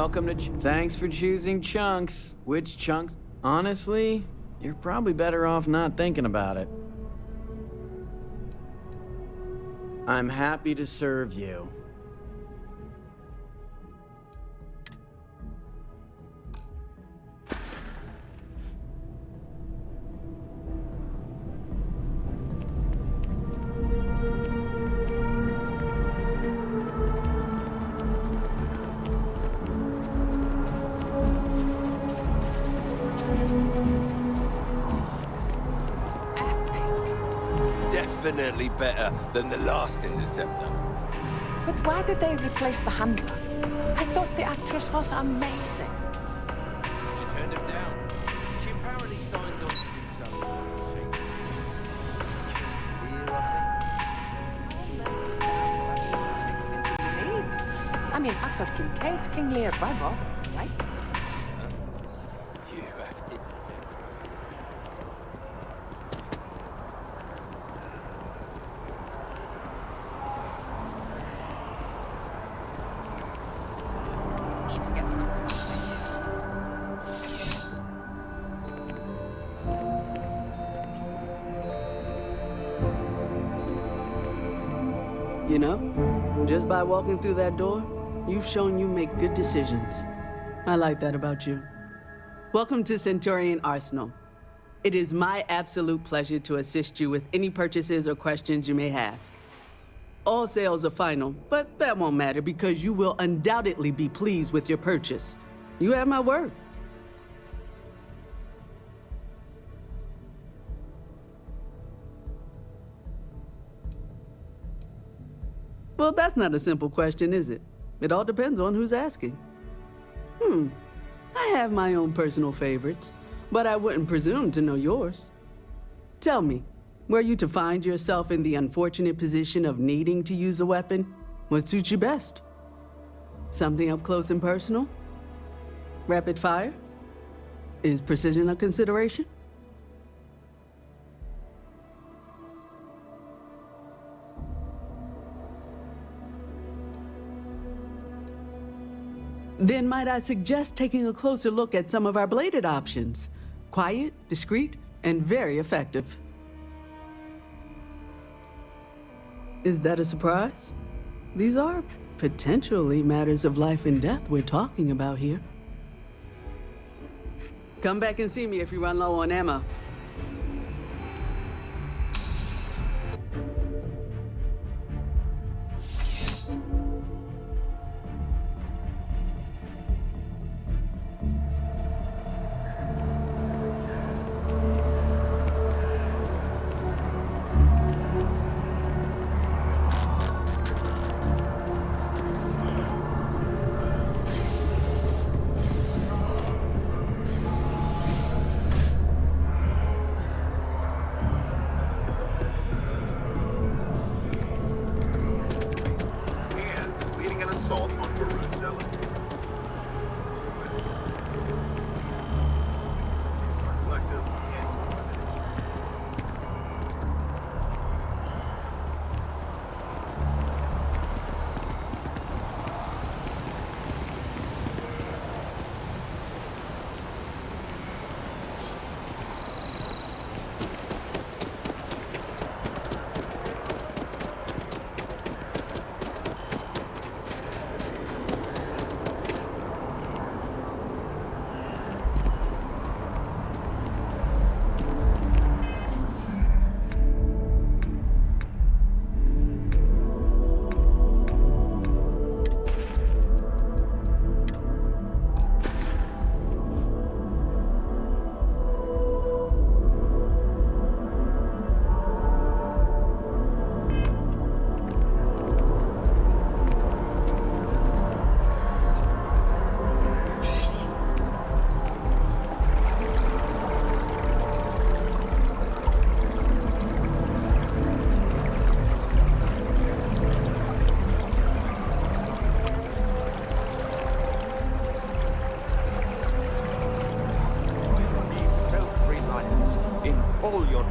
welcome to... Thanks for choosing Chunks. Which Chunks? Honestly, you're probably better off not thinking about it. I'm happy to serve you. Definitely better than the last Interceptor. But why did they replace the handler? I thought the actress was amazing. She turned him down. She apparently signed on to do some I mean, after Kincaid's King Lear, why bother, right? You have it. Need to get something off my list. You know, just by walking through that door, you've shown you make good decisions. I like that about you. Welcome to Centurion Arsenal. It is my absolute pleasure to assist you with any purchases or questions you may have. All sales are final, but that won't matter because you will undoubtedly be pleased with your purchase. You have my word. Well, that's not a simple question, is it? It all depends on who's asking. I have my own personal favorites, but I wouldn't presume to know yours. Tell me, were you to find yourself in the unfortunate position of needing to use a weapon, what suits you best? Something up close and personal? Rapid fire? Is precision a consideration? Then might I suggest taking a closer look at some of our bladed options? Quiet, discreet, and very effective. Is that a surprise? These are potentially matters of life and death we're talking about here. Come back and see me if you run low on ammo.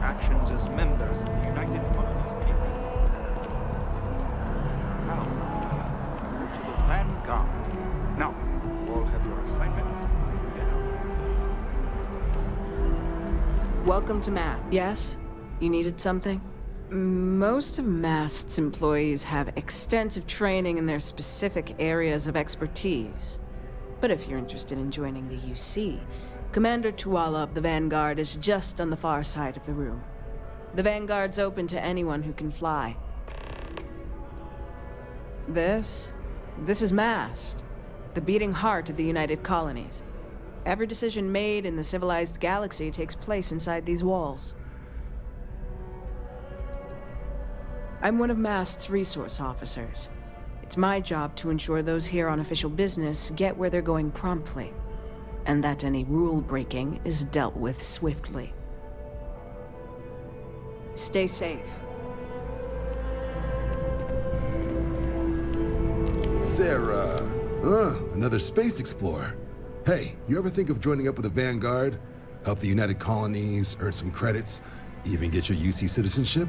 actions as members of the United Colonies people. Now, to the vanguard. Now, all Welcome to Mast. Yes? You needed something? Most of Mast's employees have extensive training in their specific areas of expertise. But if you're interested in joining the UC, Commander Tuala of the Vanguard is just on the far side of the room. The Vanguard's open to anyone who can fly. This is Mast, the beating heart of the United Colonies. Every decision made in the civilized galaxy takes place inside these walls. I'm one of Mast's resource officers. It's my job to ensure those here on official business get where they're going promptly, and that any rule breaking is dealt with swiftly. Stay safe. Sarah. Another space explorer. Hey, you ever think of joining up with the Vanguard? Help the United Colonies, earn some credits, even get your UC citizenship?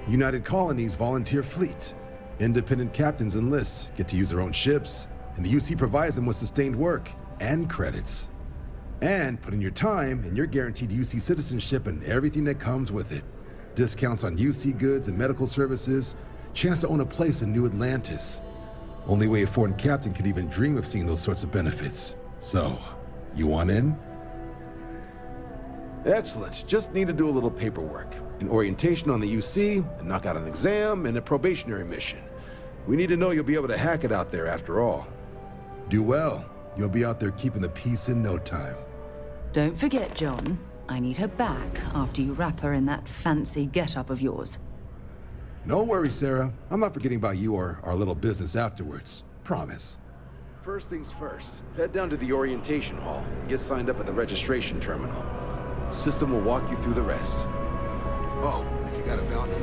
United Colonies volunteer fleet. Independent captains enlist, get to use their own ships, and the UC provides them with sustained work and credits. And put in your time, and you're guaranteed UC citizenship and everything that comes with it. Discounts on UC goods and medical services, chance to own a place in New Atlantis. Only way a foreign captain could even dream of seeing those sorts of benefits. So, you want in? Excellent. Just need to do a little paperwork. An orientation on the UC, and knock out an exam, and a probationary mission. We need to know you'll be able to hack it out there after all. Do well. You'll be out there keeping the peace in no time. Don't forget, John. I need her back after you wrap her in that fancy get-up of yours. No worries, Sarah. I'm not forgetting about you or our little business afterwards. Promise. First things first, head down to the orientation hall and get signed up at the registration terminal. System will walk you through the rest. Oh, and if you got a bounty...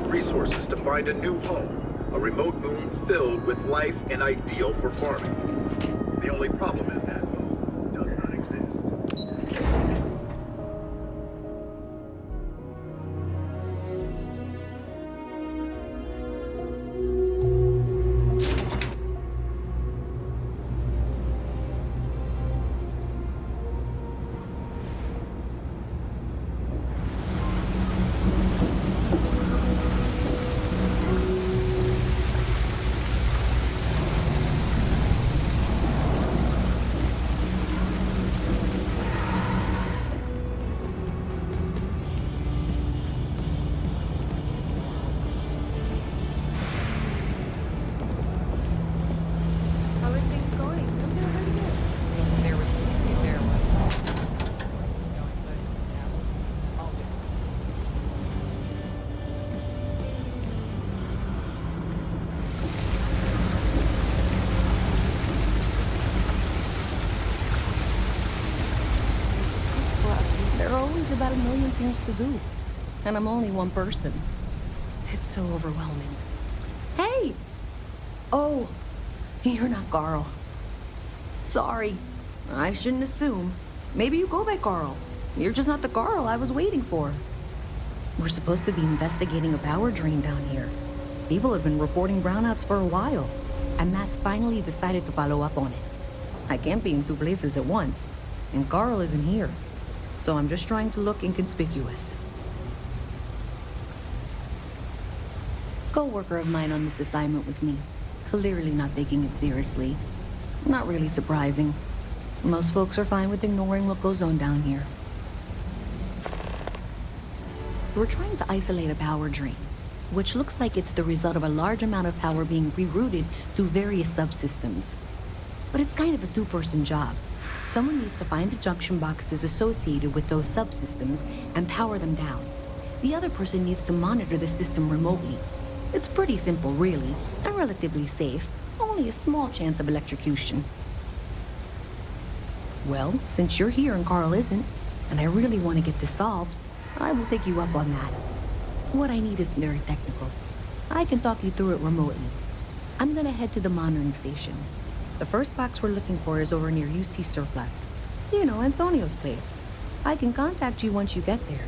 resources to find a new home, a remote moon filled with life and ideal for farming. The only problem is that moon does not exist. There are always about a million things to do, and I'm only one person. It's so overwhelming. Hey! Oh, you're not Carl. Sorry, I shouldn't assume. Maybe you go by Carl. You're just not the Carl I was waiting for. We're supposed to be investigating a power drain down here. People have been reporting brownouts for a while, and Mass finally decided to follow up on it. I can't be in two places at once, and Carl isn't here. So I'm just trying to look inconspicuous. Co-worker of mine on this assignment with me. Clearly not taking it seriously. Not really surprising. Most folks are fine with ignoring what goes on down here. We're trying to isolate a power drain, which looks like it's the result of a large amount of power being rerouted through various subsystems. But it's kind of a two-person job. Someone needs to find the junction boxes associated with those subsystems and power them down. The other person needs to monitor the system remotely. It's pretty simple, really, and relatively safe. Only a small chance of electrocution. Well, since you're here and Carl isn't, and I really want to get this solved, I will take you up on that. What I need isn't very technical. I can talk you through it remotely. I'm gonna head to the monitoring station. The first box we're looking for is over near UC Surplus. You know, Antonio's place. I can contact you once you get there.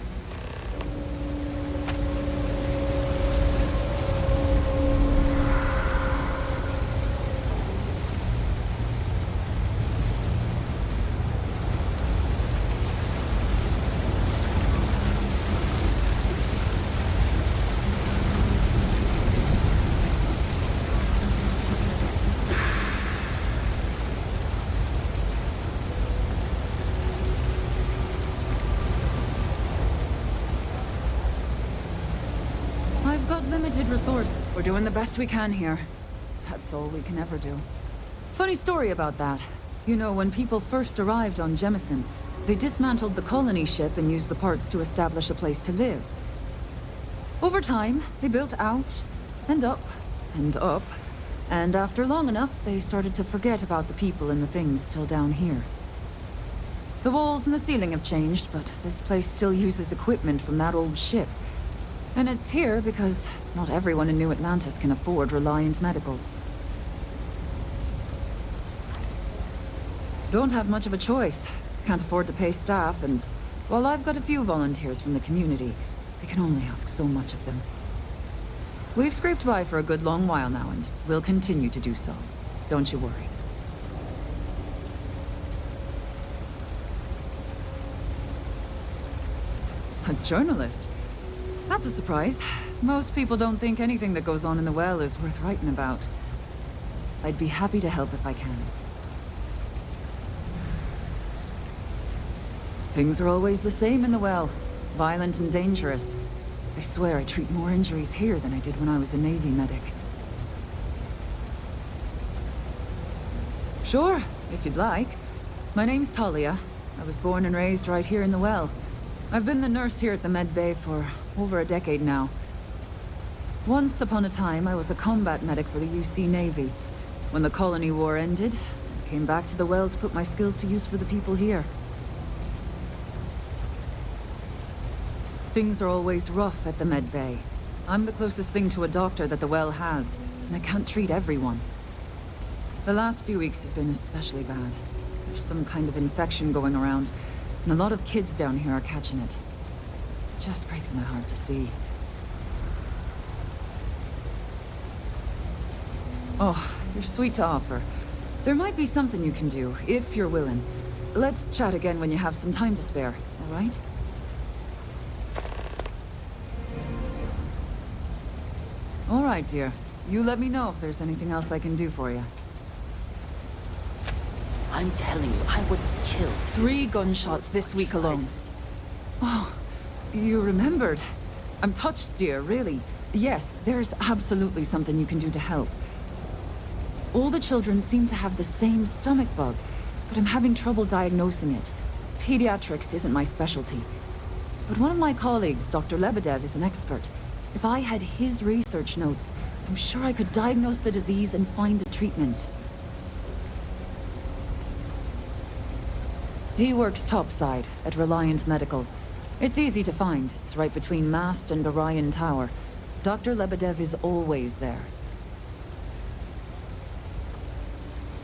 I've got limited resources. We're doing the best we can here. That's all we can ever do. Funny story about that. You know, when people first arrived on Jemison, they dismantled the colony ship and used the parts to establish a place to live. Over time, they built out, and up, and up. And after long enough, they started to forget about the people and the things still down here. The walls and the ceiling have changed, but this place still uses equipment from that old ship. And it's here because not everyone in New Atlantis can afford Reliant Medical. Don't have much of a choice. Can't afford to pay staff, and while I've got a few volunteers from the community, I can only ask so much of them. We've scraped by for a good long while now, and we'll continue to do so. Don't you worry. A journalist? That's a surprise. Most people don't think anything that goes on in the well is worth writing about. I'd be happy to help if I can. Things are always the same in the well. Violent and dangerous. I swear I treat more injuries here than I did when I was a Navy medic. Sure, if you'd like. My name's Talia. I was born and raised right here in the well. I've been the nurse here at the med bay for over a decade now. Once upon a time, I was a combat medic for the UC Navy. When the colony war ended, I came back to the well to put my skills to use for the people here. Things are always rough at the med bay. I'm the closest thing to a doctor that the well has, and I can't treat everyone. The last few weeks have been especially bad. There's some kind of infection going around, and a lot of kids down here are catching it. It just breaks my heart to see. Oh, you're sweet to offer. There might be something you can do, if you're willing. Let's chat again when you have some time to spare, all right? All right, dear. You let me know if there's anything else I can do for you. I'm telling you, I would kill 3 gunshots this week alone. Oh, you remembered. I'm touched, dear, really. Yes, there's absolutely something you can do to help. All the children seem to have the same stomach bug, but I'm having trouble diagnosing it. Pediatrics isn't my specialty. But one of my colleagues, Dr. Lebedev, is an expert. If I had his research notes, I'm sure I could diagnose the disease and find a treatment. He works topside at Reliant Medical. It's easy to find. It's right between Mast and Orion Tower. Dr. Lebedev is always there.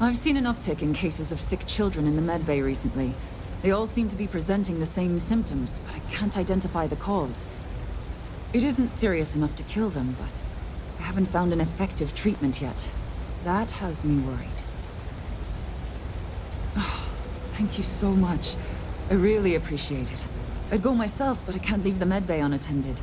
I've seen an uptick in cases of sick children in the medbay recently. They all seem to be presenting the same symptoms, but I can't identify the cause. It isn't serious enough to kill them, but I haven't found an effective treatment yet. That has me worried. Oh, thank you so much. I really appreciate it. I'd go myself, but I can't leave the medbay unattended.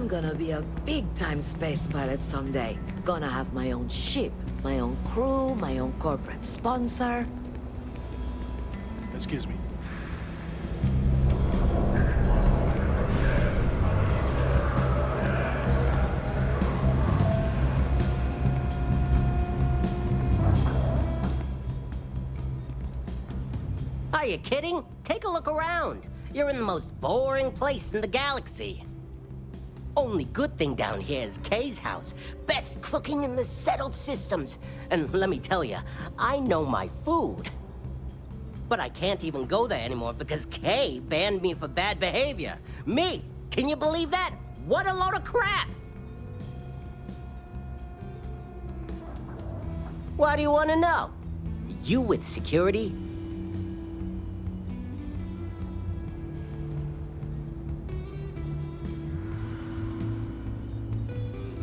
gonna be a big-time space pilot someday. Gonna have my own ship, my own crew, my own corporate sponsor. Excuse me. Are you kidding? Take a look around. You're in the most boring place in the galaxy. Only good thing down here is Kay's house. Best cooking in the settled systems. And let me tell you, I know my food. But I can't even go there anymore because Kay banned me for bad behavior. Me! Can you believe that? What a load of crap! What do you want to know? You with security?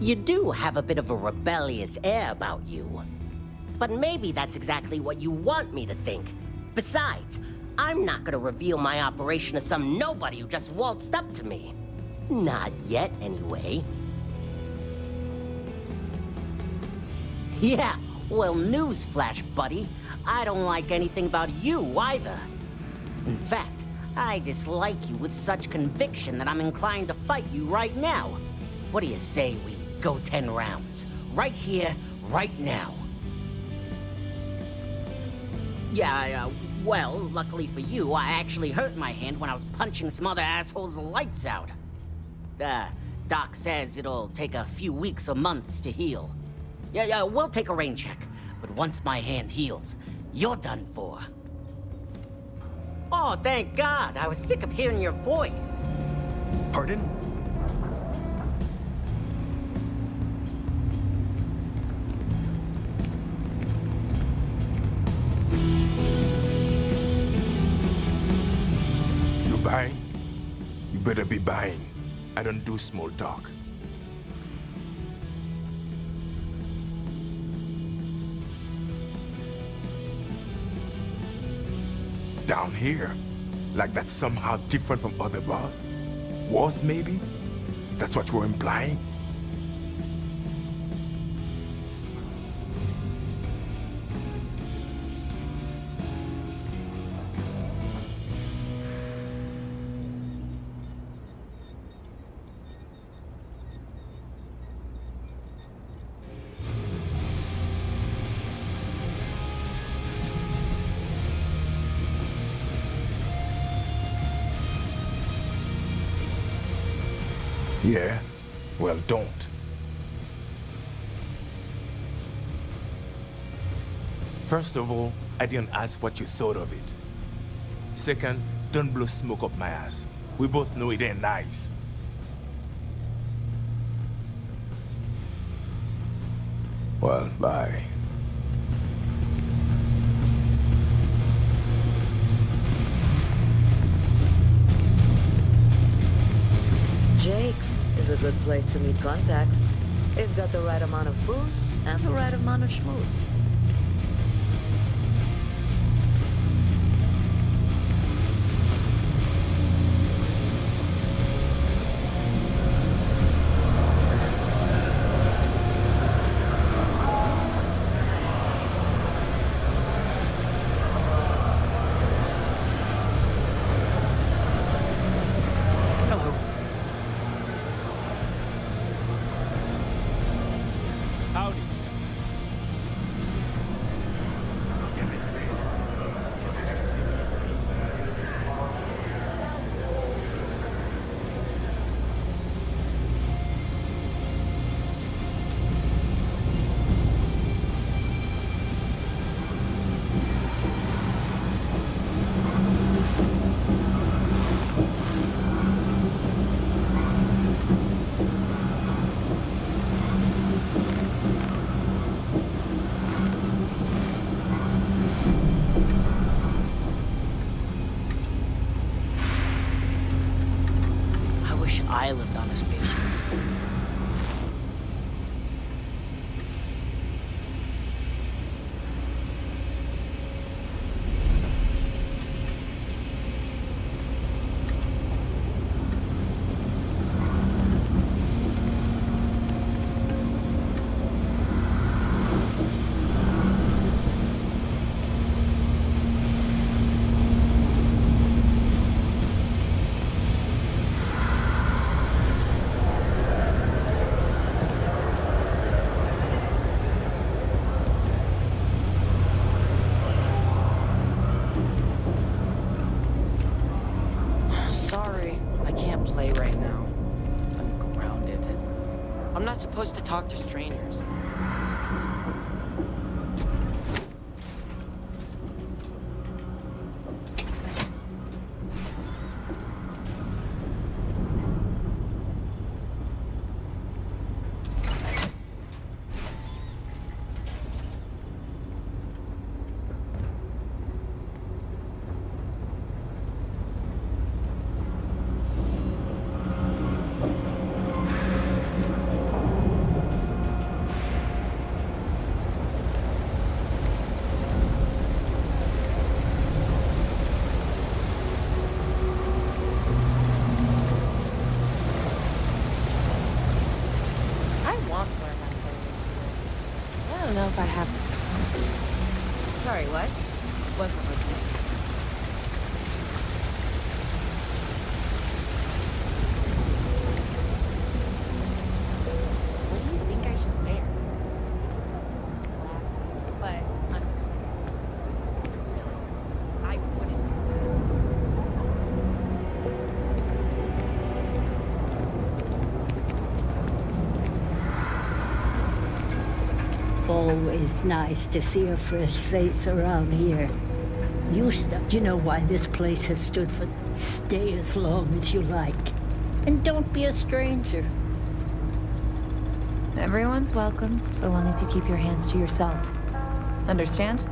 You do have a bit of a rebellious air about you. But maybe that's exactly what you want me to think. Besides, I'm not gonna reveal my operation to some nobody who just waltzed up to me. Not yet, anyway. Yeah, well, newsflash, buddy. I don't like anything about you either. In fact, I dislike you with such conviction that I'm inclined to fight you right now. What do you say we go 10 rounds? Right here, right now. Yeah, well, luckily for you, I actually hurt my hand when I was punching some other asshole's lights out. Doc says it'll take a few weeks or months to heal. Yeah, we'll take a rain check. But once my hand heals, you're done for. Oh, thank God. I was sick of hearing your voice. Pardon? You buying? You better be buying. I don't do small talk. Down here? Like that's somehow different from other bars? Worse, maybe? That's what you're implying? Yeah? Well, don't. First of all, I didn't ask what you thought of it. Second, don't blow smoke up my ass. We both know it ain't nice. Well, bye. Jake's is a good place to meet contacts. It's got the right amount of booze and the right amount of schmooze. talk to strangers. I don't know if I have the time. Sorry, what? Wasn't listening. What do you think I should wear? Maybe something classy, but understand. Really, I wouldn't Always nice to see a fresh face around here. You know why this place has stood for stay as long as you like. And don't be a stranger. Everyone's welcome, so long as you keep your hands to yourself. Understand?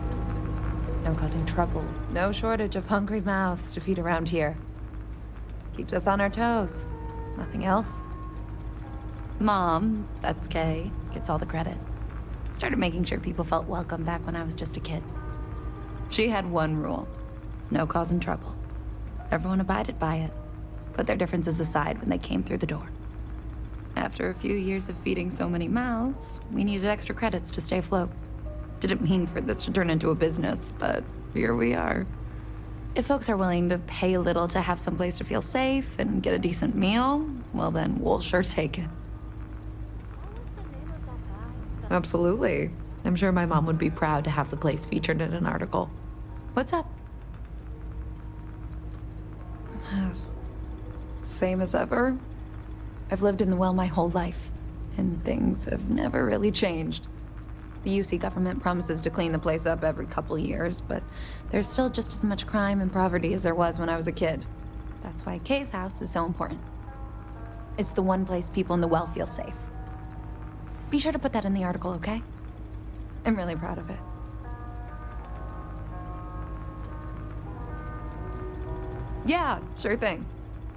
No causing trouble. No shortage of hungry mouths to feed around here. Keeps us on our toes. Nothing else. Mom, that's Kay, gets all the credit. Started making sure people felt welcome back when I was just a kid. She had one rule. No causing trouble. Everyone abided by it. Put their differences aside when they came through the door. After a few years of feeding so many mouths, we needed extra credits to stay afloat. Didn't mean for this to turn into a business, but here we are. If folks are willing to pay a little to have someplace to feel safe and get a decent meal, well then, we'll sure take it. Absolutely. I'm sure my mom would be proud to have the place featured in an article. What's up? Same as ever. I've lived in the well my whole life, and things have never really changed. The UC government promises to clean the place up every couple years, but there's still just as much crime and poverty as there was when I was a kid. That's why Kay's house is so important. It's the one place people in the well feel safe. Be sure to put that in the article, okay? I'm really proud of it. Yeah, sure thing.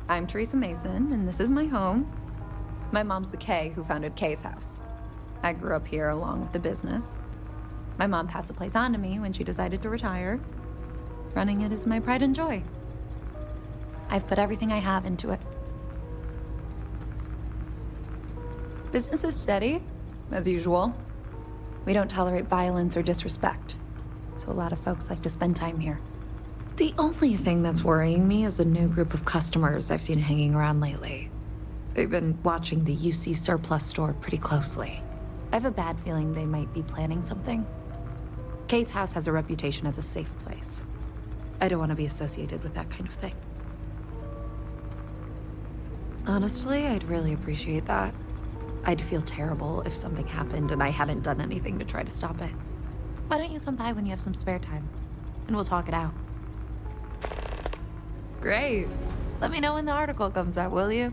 I'm Teresa Mason, and this is my home. My mom's the Kay who founded Kay's house. I grew up here along with the business. My mom passed the place on to me when she decided to retire. Running it is my pride and joy. I've put everything I have into it. Business is steady, as usual. We don't tolerate violence or disrespect, so a lot of folks like to spend time here. The only thing that's worrying me is a new group of customers I've seen hanging around lately. They've been watching the UC surplus store pretty closely. I have a bad feeling they might be planning something. Kay's house has a reputation as a safe place. I don't want to be associated with that kind of thing. Honestly, I'd really appreciate that. I'd feel terrible if something happened and I hadn't done anything to try to stop it. Why don't you come by when you have some spare time, and we'll talk it out. Great. Let me know when the article comes out, will you?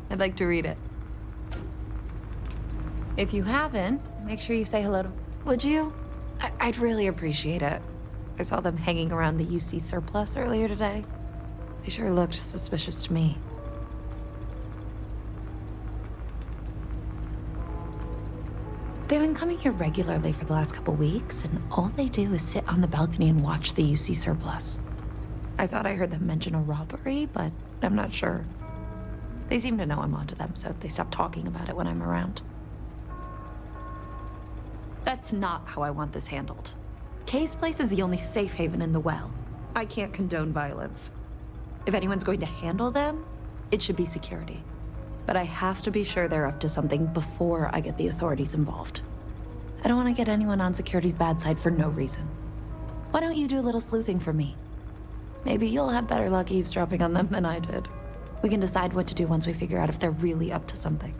I'd like to read it. If you haven't, make sure you say hello to... Would you? I'd really appreciate it. I saw them hanging around the UC surplus earlier today. They sure looked suspicious to me. They've been coming here regularly for the last couple weeks, and all they do is sit on the balcony and watch the UC surplus. I thought I heard them mention a robbery, but I'm not sure. They seem to know I'm onto them, so they stop talking about it when I'm around. That's not how I want this handled. Kay's place is the only safe haven in the well. I can't condone violence. If anyone's going to handle them, it should be security. But I have to be sure they're up to something before I get the authorities involved. I don't want to get anyone on security's bad side for no reason. Why don't you do a little sleuthing for me? Maybe you'll have better luck eavesdropping on them than I did. We can decide what to do once we figure out if they're really up to something.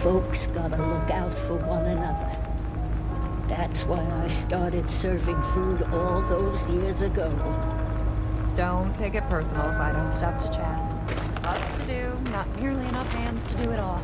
Folks gotta look out for one another. That's why I started serving food all those years ago. Don't take it personal if I don't stop to chat. Lots to do, not nearly enough hands to do it all.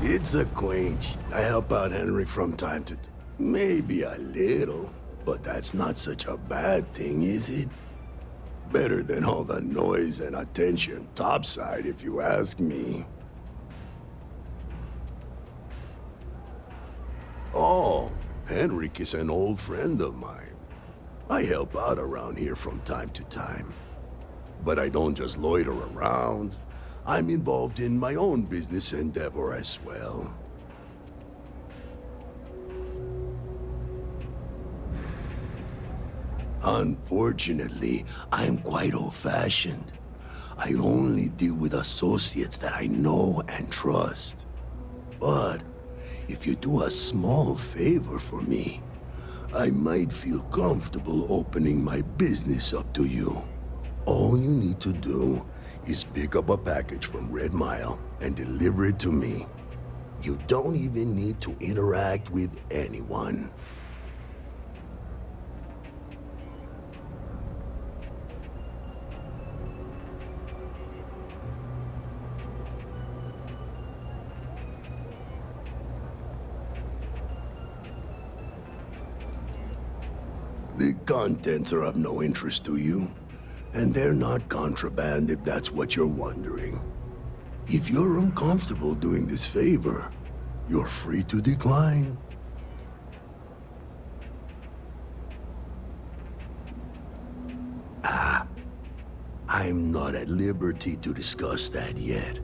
It's a quench. I help out Henrik from time to time. Maybe a little, but that's not such a bad thing, is it? Better than all the noise and attention topside, if you ask me. Oh, Henrik is an old friend of mine. I help out around here from time to time. But I don't just loiter around. I'm involved in my own business endeavor as well. Unfortunately, I'm quite old-fashioned. I only deal with associates that I know and trust. But if you do a small favor for me, I might feel comfortable opening my business up to you. All you need to do is pick up a package from Red Mile and deliver it to me. You don't even need to interact with anyone. The contents are of no interest to you, and they're not contraband if that's what you're wondering. If you're uncomfortable doing this favor, you're free to decline. I'm not at liberty to discuss that yet,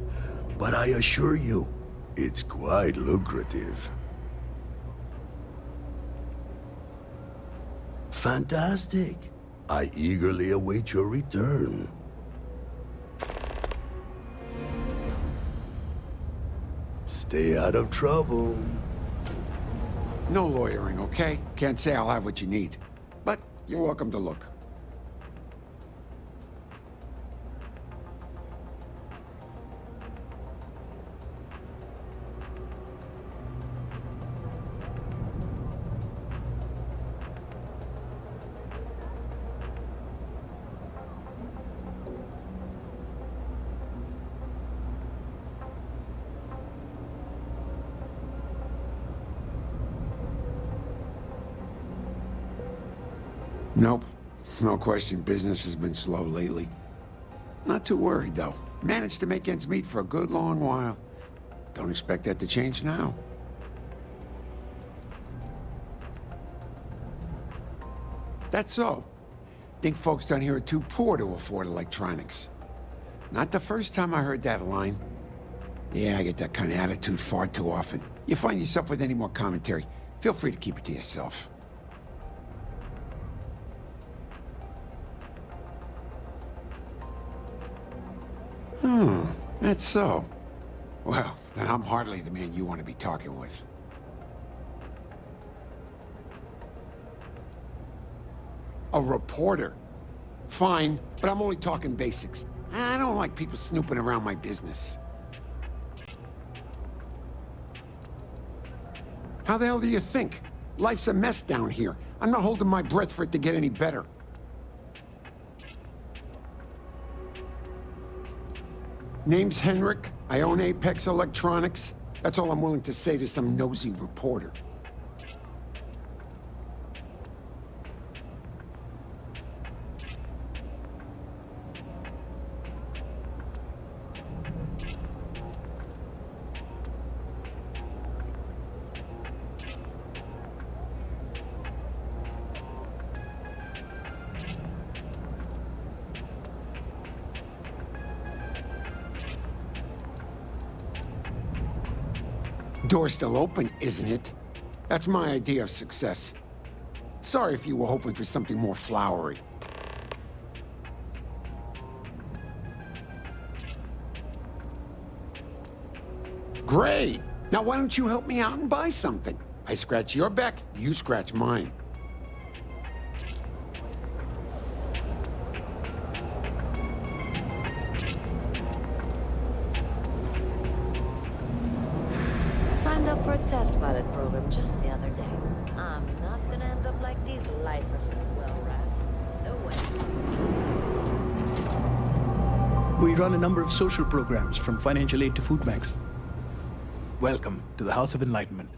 but I assure you, it's quite lucrative. Fantastic. I eagerly await your return. Stay out of trouble. No lawyering, okay? Can't say I'll have what you need. But you're welcome to look. Nope. No question, business has been slow lately. Not too worried, though. Managed to make ends meet for a good long while. Don't expect that to change now. That's so. Think folks down here are too poor to afford electronics. Not the first time I heard that line. Yeah, I get that kind of attitude far too often. You find yourself with any more commentary, feel free to keep it to yourself. That's so. Well, then I'm hardly the man you want to be talking with. A reporter. Fine, but I'm only talking basics. I don't like people snooping around my business. How the hell do you think? Life's a mess down here. I'm not holding my breath for it to get any better. Name's Henrik. I own Apex Electronics. That's all I'm willing to say to some nosy reporter. Door's still open, isn't it? That's my idea of success. Sorry if you were hoping for something more flowery. Great! Now why don't you help me out and buy something? I scratch your back, you scratch mine. Signed up for a test pilot program just the other day. I'm not gonna end up like these lifers and well rats. No way. We run a number of social programs, from financial aid to food banks. Welcome to the House of Enlightenment.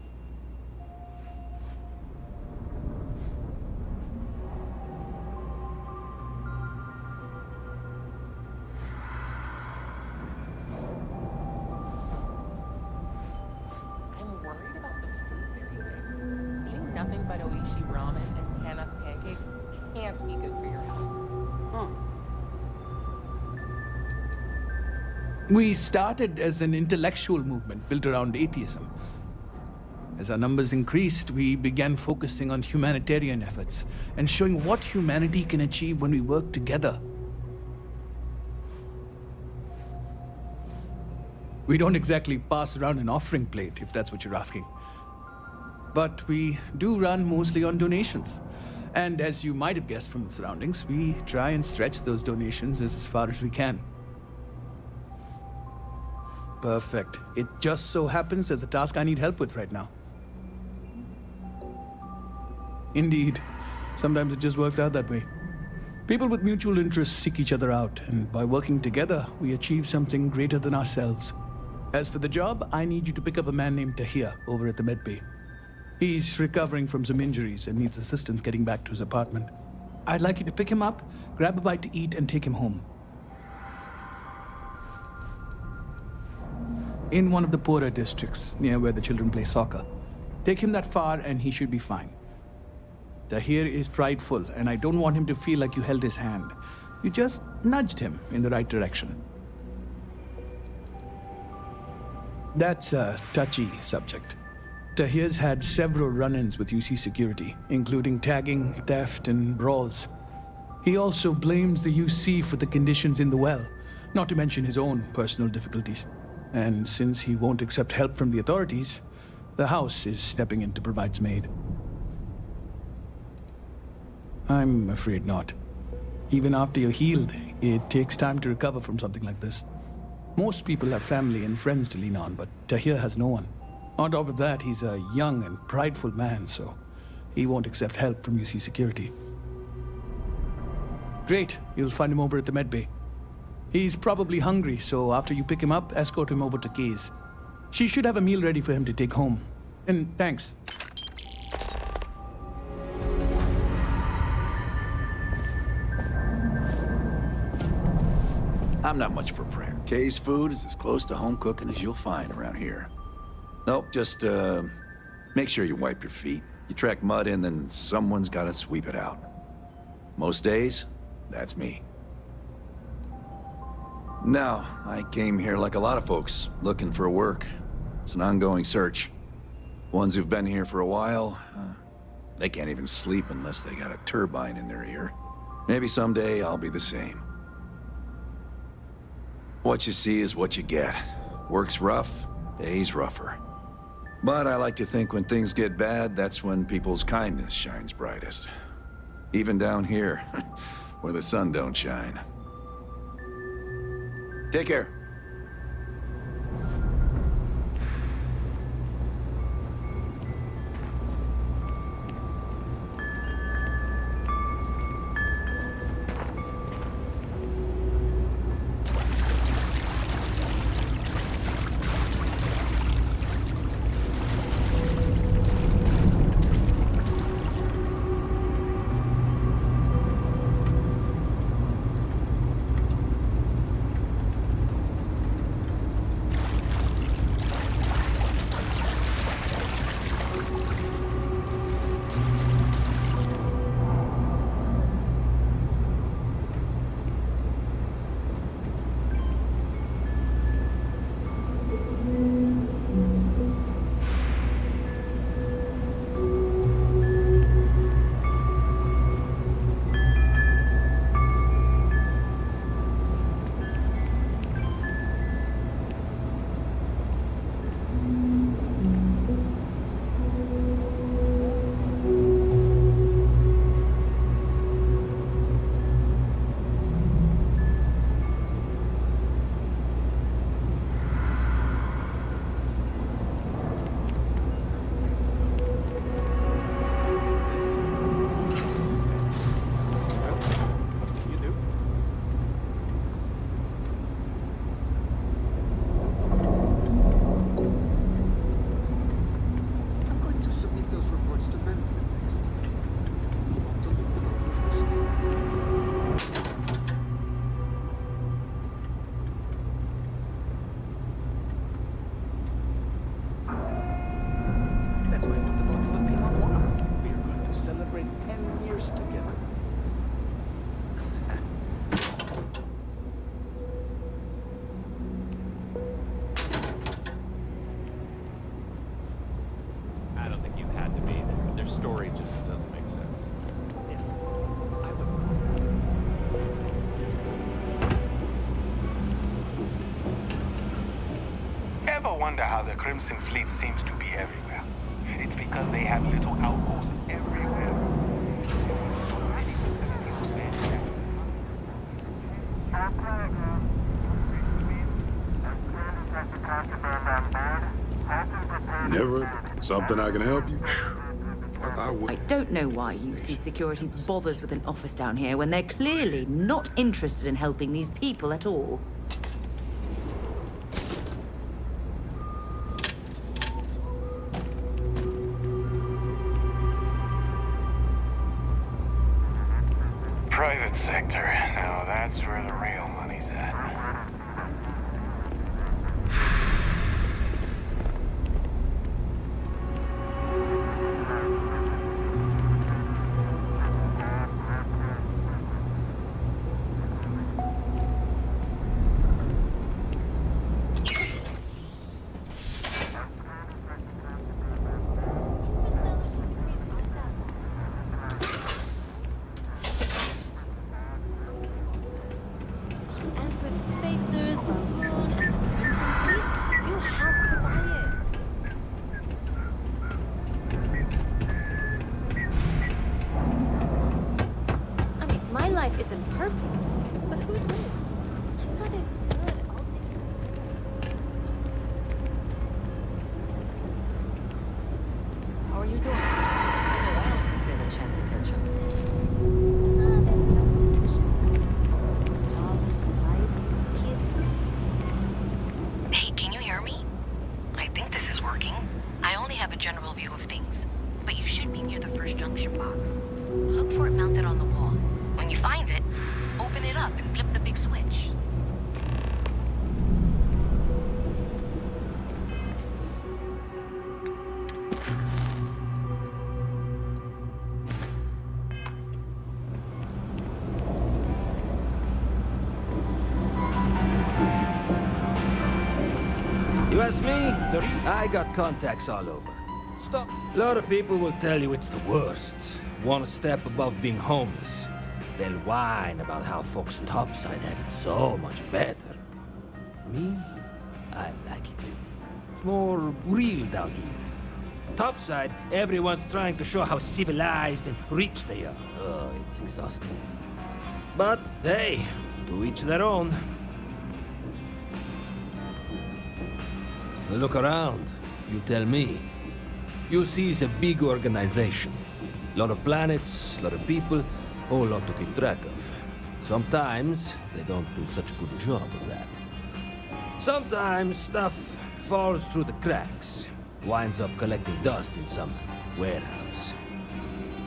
I'm worried about the food they're eating. Eating nothing but Oishi ramen and pan-up pancakes can't be good for your health. We started as an intellectual movement built around atheism. As our numbers increased, we began focusing on humanitarian efforts and showing what humanity can achieve when we work together. We don't exactly pass around an offering plate, if that's what you're asking. But we do run mostly on donations. And as you might have guessed from the surroundings, we try and stretch those donations as far as we can. Perfect. It just so happens there's a task I need help with right now. Indeed. Sometimes it just works out that way. People with mutual interests seek each other out, and by working together, we achieve something greater than ourselves. As for the job, I need you to pick up a man named Tahir over at the medbay. He's recovering from some injuries and needs assistance getting back to his apartment. I'd like you to pick him up, grab a bite to eat, and take him home. In one of the poorer districts, near where the children play soccer. Take him that far and he should be fine. Tahir is prideful, and I don't want him to feel like you held his hand. You just nudged him in the right direction. That's a touchy subject. Tahir's had several run-ins with UC security, including tagging, theft, and brawls. He also blames the UC for the conditions in the well, not to mention his own personal difficulties. And since he won't accept help from the authorities, the house is stepping in to provide some aid. I'm afraid not. Even after you're healed, it takes time to recover from something like this. Most people have family and friends to lean on, but Tahir has no one. On top of that, he's a young and prideful man, so he won't accept help from UC security. Great, you'll find him over at the medbay. He's probably hungry, so after you pick him up, escort him over to Kay's. She should have a meal ready for him to take home. And thanks. I'm not much for prayer. Kay's food is as close to home cooking as you'll find around here. Nope, just make sure you wipe your feet. You track mud in, then someone's gotta sweep it out. Most days, that's me. No, I came here like a lot of folks, looking for work. It's an ongoing search. Ones who've been here for a while, they can't even sleep unless they got a turbine in their ear. Maybe someday I'll be the same. What you see is what you get. Work's rough, day's rougher. But I like to think when things get bad, that's when people's kindness shines brightest. Even down here, where the sun don't shine. Take care. story just doesn't make sense. Ever wonder how the Crimson Fleet seems to be everywhere? It's because they have little outposts everywhere. Never something I can help you? I don't know why UC Security bothers with an office down here when they're clearly not interested in helping these people at all. Private sector. Now that's where the real money's at. And with Spacers, Baroon, and the Crimson Fleet, you have to buy it. I mean, my life isn't perfect, but who's this? I've got it good, all things considered. How are you doing? It's been a while since we had a chance to catch up. There's just the usual. Job, life, kids. Hey, can you hear me? I think this is working. I only have a general view of things, but you should be near the first junction box. Look for it mounted on the wall. When you find it, open it up and flip the big switch. You ask me? I got contacts all over. Stop. A lot of people will tell you it's the worst. One step above being homeless. They'll whine about how folks topside have it so much better. Me? I like it. It's more real down here. Topside, everyone's trying to show how civilized and rich they are. Oh, it's exhausting. But hey, to each their own. Look around. You tell me. UC is a big organization. A lot of planets, a lot of people, whole lot to keep track of. Sometimes they don't do such a good job of that. Sometimes stuff falls through the cracks, winds up collecting dust in some warehouse.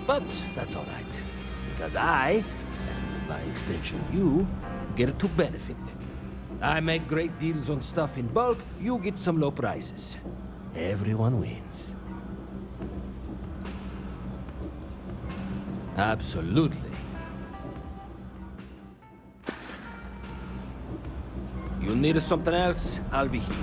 But that's all right, because I, and by extension you, get to benefit. I make great deals on stuff in bulk, you get some low prices. Everyone wins. Absolutely. You need something else, I'll be here.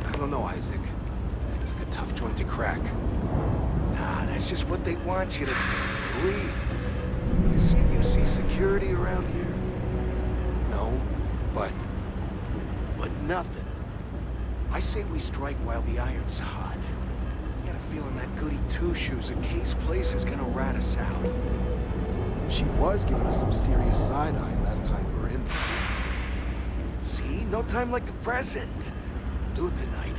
I don't know, Isaac. Seems like a tough joint to crack. Nah, that's just what they want you to think. Believe. You see security around here? No, but Nothing. I say we strike while the iron's hot. I got a feeling that goody two-shoes at Kay's place is gonna rat us out. she was giving us some serious side-eye last time we were in there. See? No time like the present. We'll do it tonight.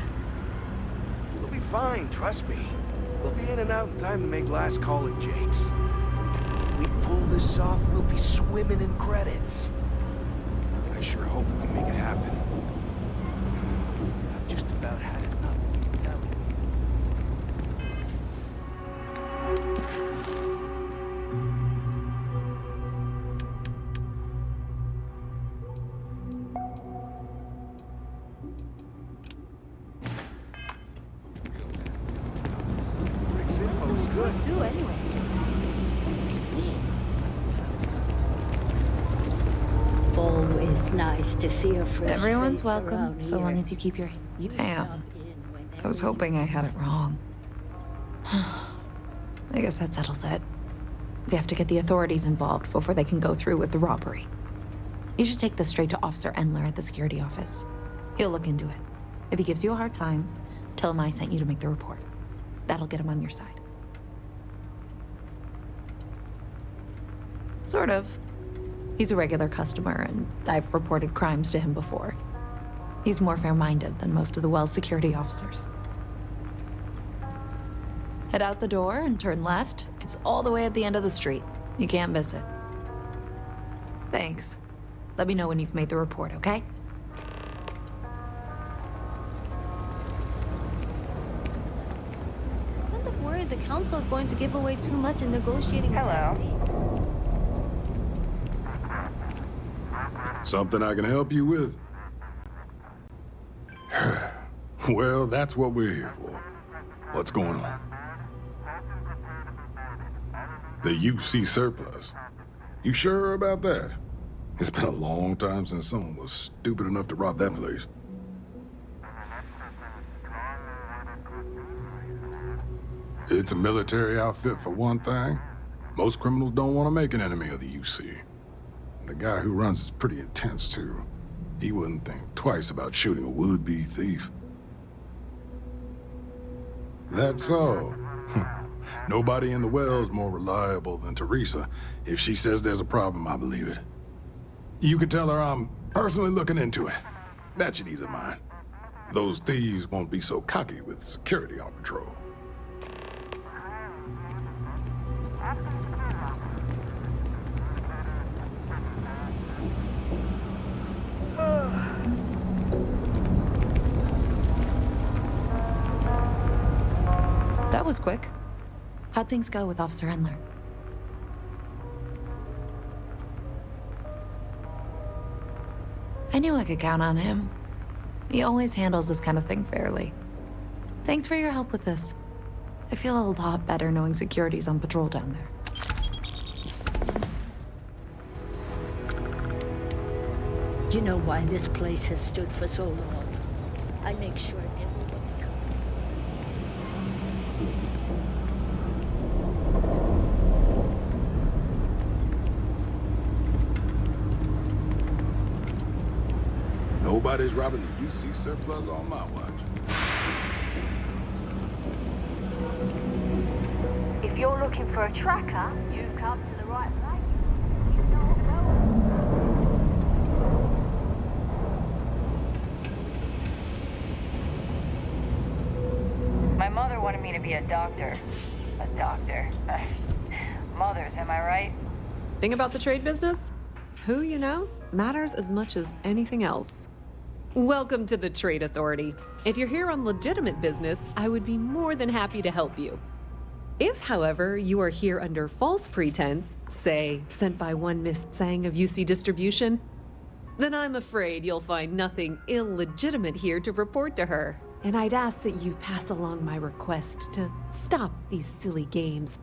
We'll be fine, trust me. We'll be in and out in time to make last call at Jake's. If we pull this off, we'll be swimming in credits. I sure hope we can make it happen. I've just about had enough of you without it. always nice to see a fresh Everyone's face welcome, around so long here. as you keep your... You Damn. stop in whenever I was hoping I had it wrong. I guess that settles it. We have to get the authorities involved before they can go through with the robbery. You should take this straight to Officer Endler at the security office. He'll look into it. If he gives you a hard time, tell him I sent you to make the report. That'll get him on your side. Sort of. He's a regular customer, and I've reported crimes to him before. He's more fair-minded than most of the Wells security officers. Head out the door and turn left. It's all the way at the end of the street. You can't miss it. Thanks. Let me know when you've made the report, okay? Kind of worried the council is going to give away too much in negotiating with the FC. Something I can help you with? Well, that's what we're here for. What's going on? The UC surplus. You sure about that? It's been a long time since someone was stupid enough to rob that place. It's a military outfit for one thing. Most criminals don't want to make an enemy of the UC. The guy who runs is pretty intense, too. He wouldn't think twice about shooting a would-be thief. That's so. Nobody in the Well's more reliable than Teresa. If she says there's a problem, I believe it. You can tell her I'm personally looking into it. That should ease her mind. Those thieves won't be so cocky with security on patrol. That was quick. How'd things go with Officer Endler? I knew I could count on him. He always handles this kind of thing fairly. Thanks for your help with this. I feel a lot better knowing security's on patrol down there. Do you know why this place has stood for so long? I make sure everyone's covered. Nobody's robbing the UC surplus on my watch. If you're looking for a tracker, you've come to the right place. You know it well. My mother wanted me to be a doctor. A doctor. Mothers, am I right? Thing about the trade business? Who you know matters as much as anything else. Welcome to the Trade Authority. If you're here on legitimate business, I would be more than happy to help you. If, however, you are here under false pretense, say, sent by one Miss Tsang of UC Distribution, then I'm afraid you'll find nothing illegitimate here to report to her. And I'd ask that you pass along my request to stop these silly games.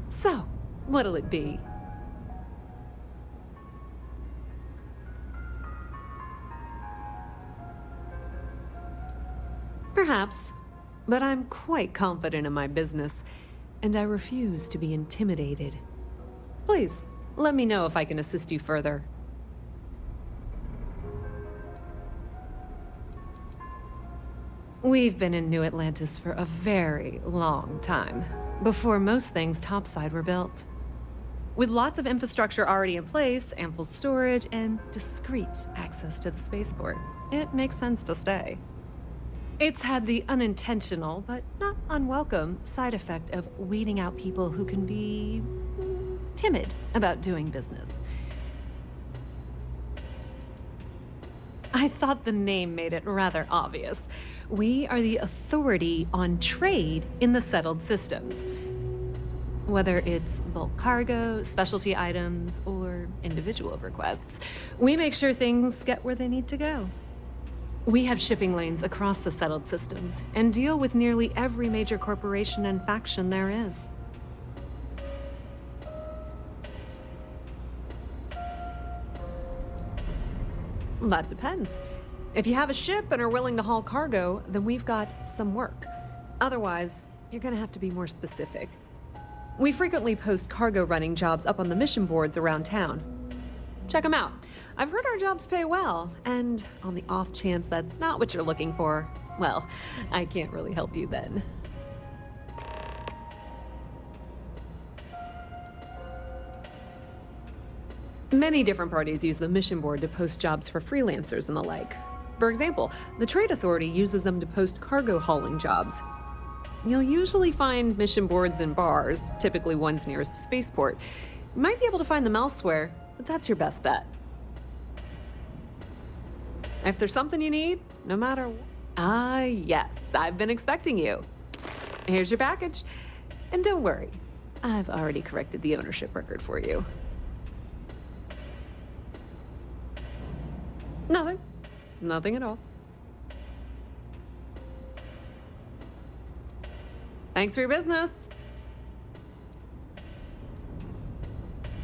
So, what'll it be? Perhaps, but I'm quite confident in my business, and I refuse to be intimidated. Please, let me know if I can assist you further. We've been in New Atlantis for a very long time, before most things topside were built. With lots of infrastructure already in place, ample storage, and discreet access to the spaceport, it makes sense to stay. It's had the unintentional, but not unwelcome, side effect of weeding out people who can be timid about doing business. I thought the name made it rather obvious. We are the authority on trade in the settled systems. Whether it's bulk cargo, specialty items, or individual requests, we make sure things get where they need to go. We have shipping lanes across the settled systems and deal with nearly every major corporation and faction there is. That depends. If you have a ship and are willing to haul cargo, then we've got some work. Otherwise, you're gonna have to be more specific. We frequently post cargo running jobs up on the mission boards around town. Check them out. I've heard our jobs pay well, and on the off chance that's not what you're looking for, well, I can't really help you then. Many different parties use the mission board to post jobs for freelancers and the like. For example, the Trade Authority uses them to post cargo hauling jobs. You'll usually find mission boards in bars, typically ones nearest the spaceport. You might be able to find them elsewhere, but that's your best bet. If there's something you need, no matter what. Ah, yes, I've been expecting you. Here's your package. And don't worry, I've already corrected the ownership record for you. Nothing. Nothing at all. Thanks for your business.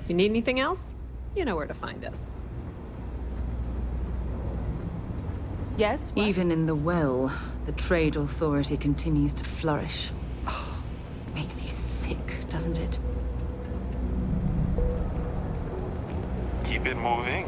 If you need anything else, you know where to find us. Yes? What? Even in the well, the Trade Authority continues to flourish. Oh, makes you sick, doesn't it? Keep it moving.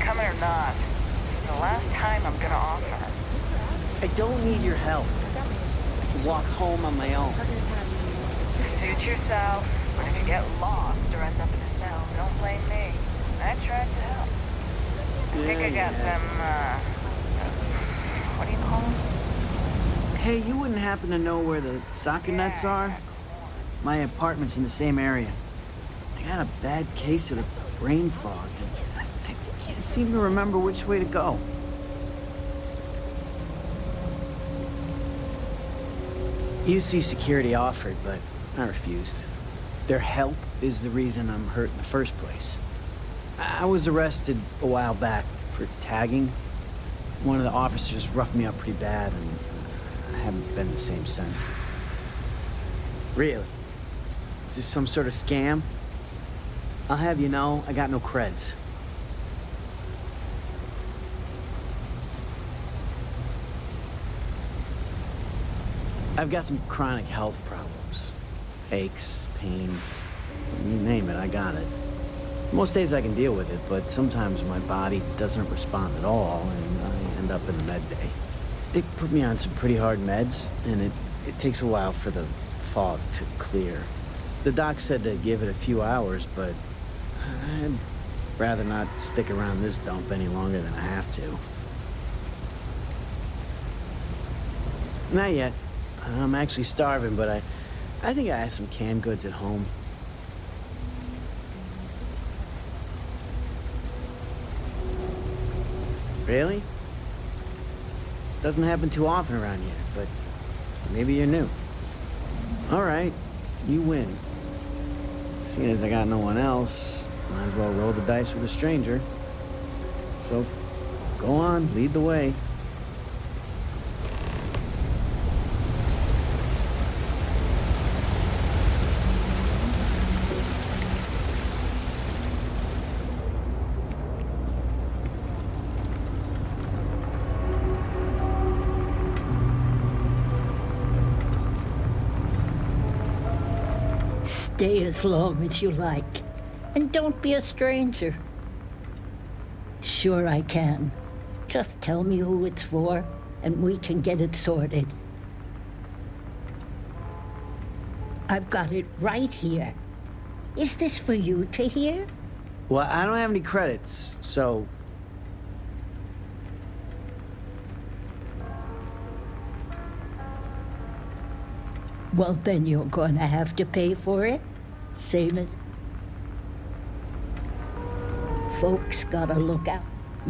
coming or not, this is the last time I'm gonna offer. I don't need your help. I can walk home on my own. Suit yourself. But if you get lost or end up in a cell, don't blame me. I tried to help. I think I got them, what do you call them? Hey, you wouldn't happen to know where the soccer nets are? My apartment's in the same area. I got a bad case of the brain fog, and I can't seem to remember which way to go. UC security offered, but I refused. Their help is the reason I'm hurt in the first place. I was arrested a while back for tagging. One of the officers roughed me up pretty bad, and I haven't been the same since. Really? Is this some sort of scam? I'll have you know, I got no creds. I've got some chronic health problems. Aches, pains, you name it, I got it. Most days I can deal with it, but sometimes my body doesn't respond at all, and I end up in the med bay. They put me on some pretty hard meds, and it takes a while for the fog to clear. The doc said to give it a few hours, but I'd rather not stick around this dump any longer than I have to. Not yet. I'm actually starving, but I think I have some canned goods at home. Really? Doesn't happen too often around here, but maybe you're new. All right, you win. Seeing as I got no one else, might as well roll the dice with a stranger. So, go on, lead the way. Stay as long as you like. And don't be a stranger. Sure I can. Just tell me who it's for, and we can get it sorted. I've got it right here. Is this for you to hear? Well, I don't have any credits, so... Well, then you're gonna have to pay for it. Same as... Folks gotta look out.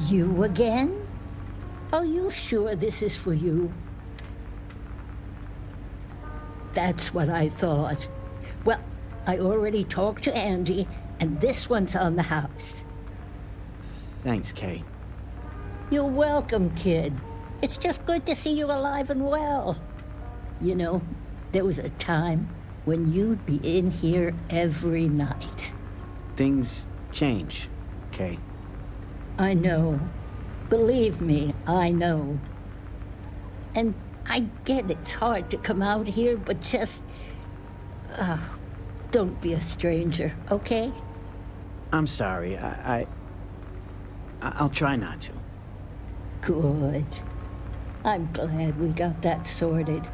You again? Are you sure this is for you? That's what I thought. Well, I already talked to Andy, and this one's on the house. Thanks, Kay. You're welcome, kid. It's just good to see you alive and well. You know, there was a time when you'd be in here every night. Things change, Kay. I know. Believe me, I know. And I get it's hard to come out here, but just... don't be a stranger, okay? I'm sorry. I'll try not to. Good. I'm glad we got that sorted.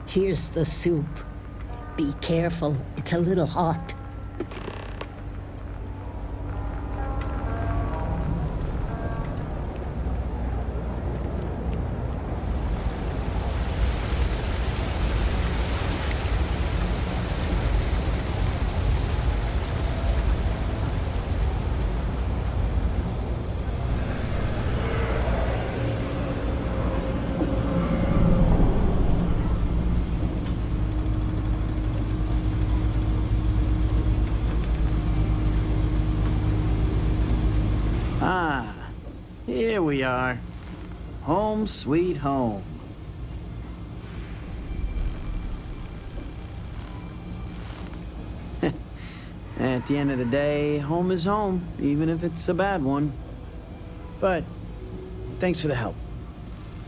Here's the soup. Be careful, it's a little hot. Ah, here we are. Home sweet home. At the end of the day, home is home, even if it's a bad one. But thanks for the help.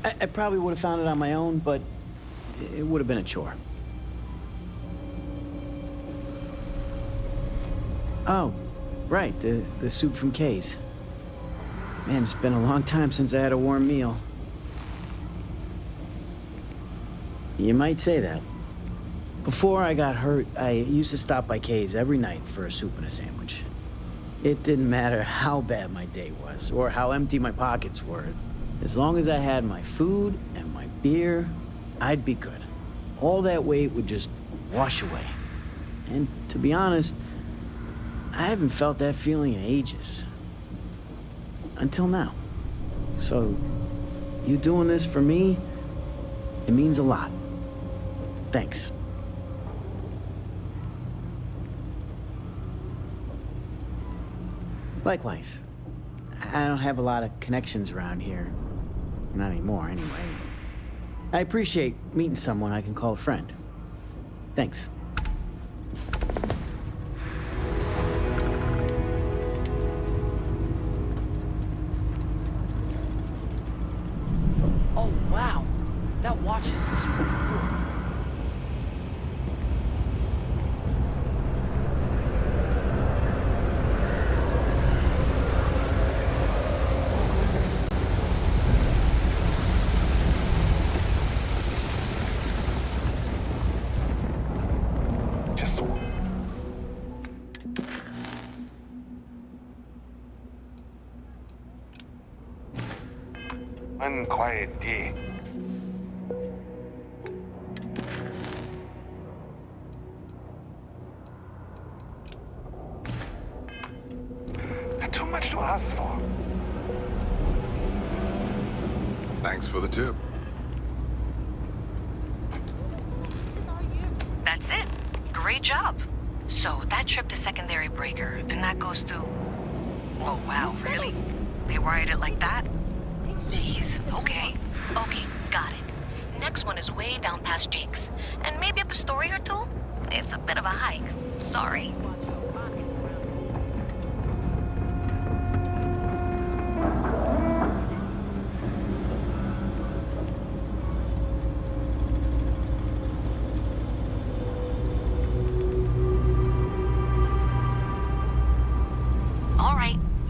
I probably would have found it on my own, but it would have been a chore. Oh, right, the soup from Kay's. Man, it's been a long time since I had a warm meal. You might say that. Before I got hurt, I used to stop by Kay's every night for a soup and a sandwich. It didn't matter how bad my day was, or how empty my pockets were. As long as I had my food and my beer, I'd be good. All that weight would just wash away. And to be honest, I haven't felt that feeling in ages. Until now. So, you doing this for me, it means a lot. Thanks. Likewise. I don't have a lot of connections around here. Not anymore, anyway. I appreciate meeting someone I can call a friend. Thanks. Oh, wow. That watch is super cool. Just one quiet day. Not too much to ask for. Thanks for the tip. That's it. Great job. So that trip to Secondary Breaker, and that goes to... Oh, wow, really? They wired it like that? Jeez, okay. Okay, got it. Next one is way down past Jake's. And maybe up a story or two? It's a bit of a hike. Sorry.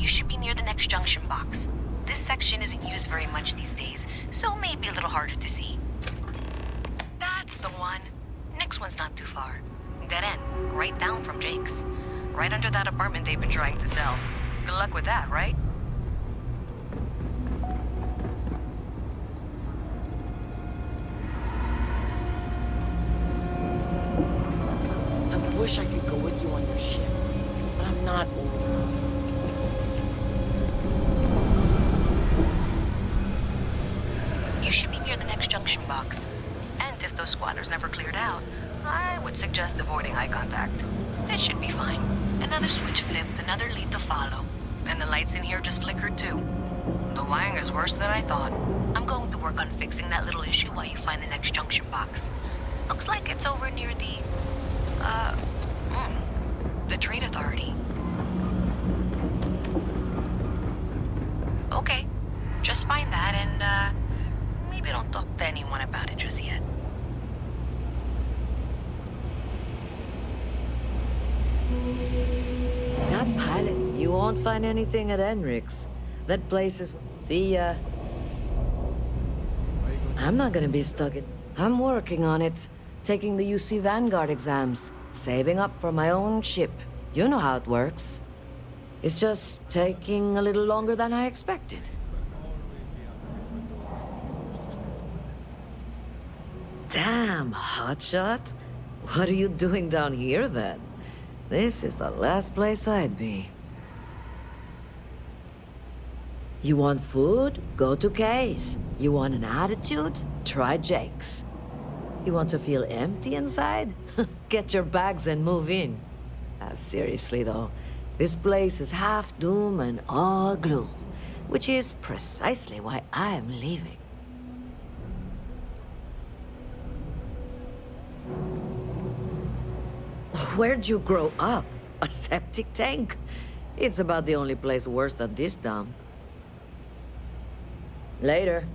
You should be near the next junction box. This section isn't used very much these days, so maybe a little harder to see. That's the one. Next one's not too far. Dead end, right down from Jake's. Right under that apartment they've been trying to sell. Good luck with that, right? I wish I could go with you on your ship, but I'm not old enough. You should be near the next junction box. And if those squatters never cleared out, I would suggest avoiding eye contact. It should be fine. Another switch flipped, another lead to follow. And the lights in here just flickered too. The wiring is worse than I thought. I'm going to work on fixing that little issue while you find the next junction box. Looks like it's over near the Trade Authority. Okay, just find that and, maybe don't talk to anyone about it just yet. Not piloting. You won't find anything at Enric's. That place is... See ya. I'm not gonna be stuck in... I'm working on it. Taking the UC Vanguard exams. Saving up for my own ship. You know how it works. It's just taking a little longer than I expected. Damn, hotshot. What are you doing down here, then? This is the last place I'd be. You want food? Go to Kay's. You want an attitude? Try Jake's. You want to feel empty inside? Get your bags and move in. Seriously, though, this place is half doom and all gloom, which is precisely why I'm leaving. Where'd you grow up? A septic tank? It's about the only place worse than this dump. Later.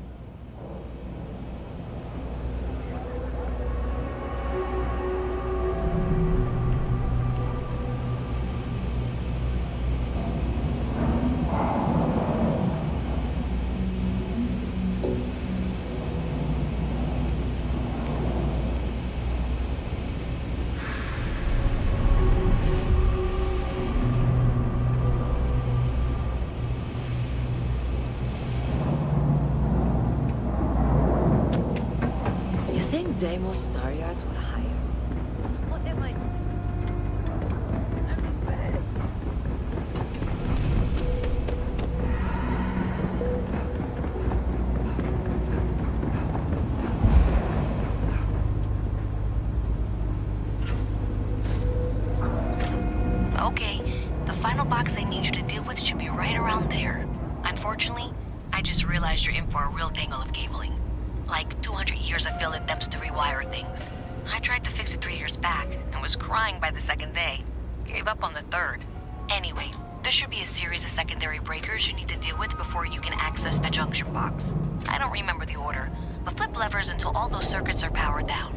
Deimos Star Yards would hire. What am I... I'm the best. Okay, the final box I need you to deal with should be right around there. Unfortunately, I just realized you're in for a real tangle of cabling. Like 200 years of field attempts to rewire things. I tried to fix it 3 years back and was crying by the second day. Gave up on the third. Anyway, there should be a series of secondary breakers you need to deal with before you can access the junction box. I don't remember the order, but flip levers until all those circuits are powered down.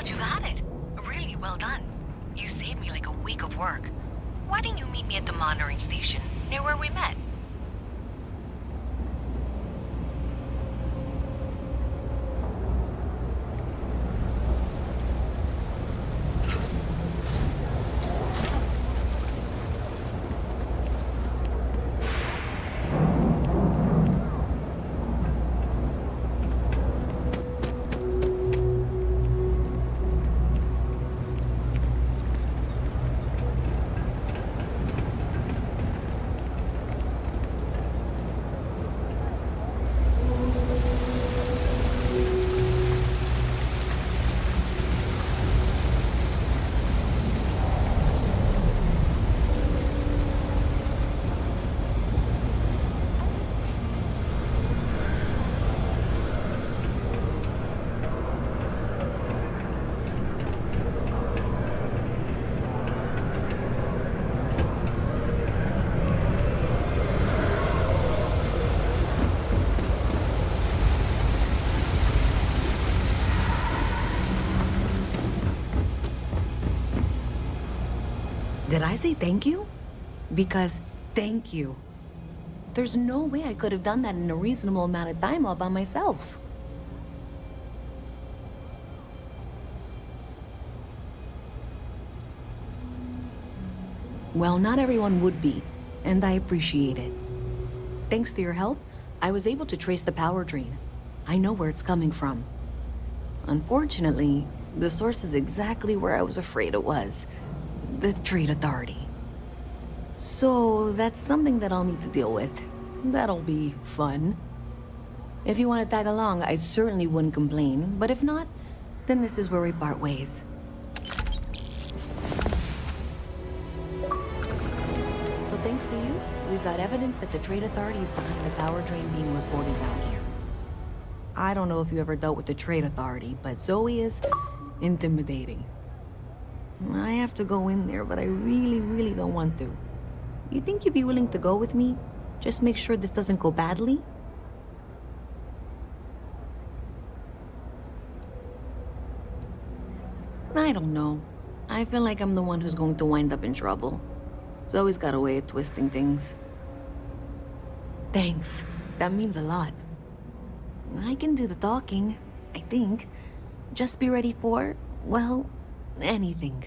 You got it. Really well done. You saved me like a week of work. Why didn't you meet me at the monitoring station, near where we met? Did I say thank you? Because thank you. There's no way I could have done that in a reasonable amount of time all by myself. Well, not everyone would be, and I appreciate it. Thanks to your help, I was able to trace the power drain. I know where it's coming from. Unfortunately, the source is exactly where I was afraid it was. The Trade Authority. So, that's something that I'll need to deal with. That'll be fun. If you want to tag along, I certainly wouldn't complain, but if not, then this is where we part ways. So thanks to you, we've got evidence that the Trade Authority is behind the power drain being reported down here. I don't know if you ever dealt with the Trade Authority, but Zoe is intimidating. I have to go in there, but I really don't want to. You think you'd be willing to go with me? Just make sure this doesn't go badly? I don't know. I feel like I'm the one who's going to wind up in trouble. Zoe's got a way of twisting things. Thanks. That means a lot. I can do the talking, I think. Just be ready for, well, anything.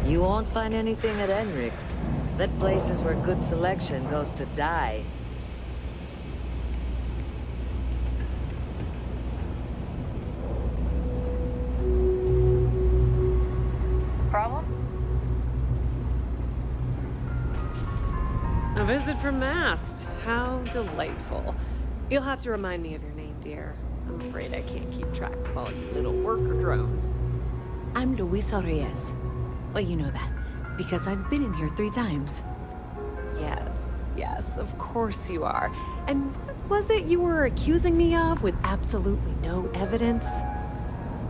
You won't find anything at Enric's. That place is where good selection goes to die. Problem? A visit from Mast. How delightful. You'll have to remind me of your name, dear. I'm afraid I can't keep track of all you little worker drones. I'm Luisa Reyes. Well, you know that, because I've been in here 3 times. Yes, of course you are. And what was it you were accusing me of with absolutely no evidence?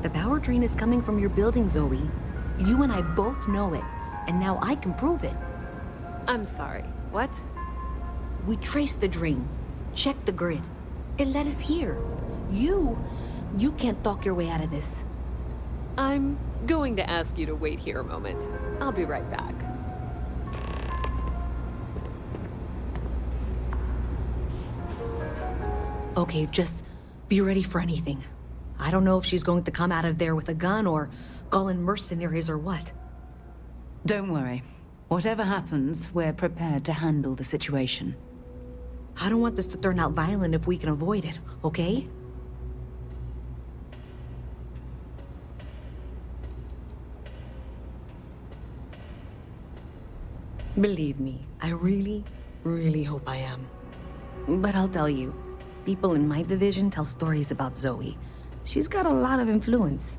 The power drain is coming from your building, Zoe. You and I both know it, and now I can prove it. I'm sorry, what? We traced the drain, checked the grid. It led us here. You can't talk your way out of this. I'm going to ask you to wait here a moment. I'll be right back. Okay, just be ready for anything. I don't know if she's going to come out of there with a gun or call in mercenaries or what. Don't worry. Whatever happens, we're prepared to handle the situation. I don't want this to turn out violent if we can avoid it, okay? Believe me, I really hope I am. But I'll tell you, people in my division tell stories about Zoe. She's got a lot of influence.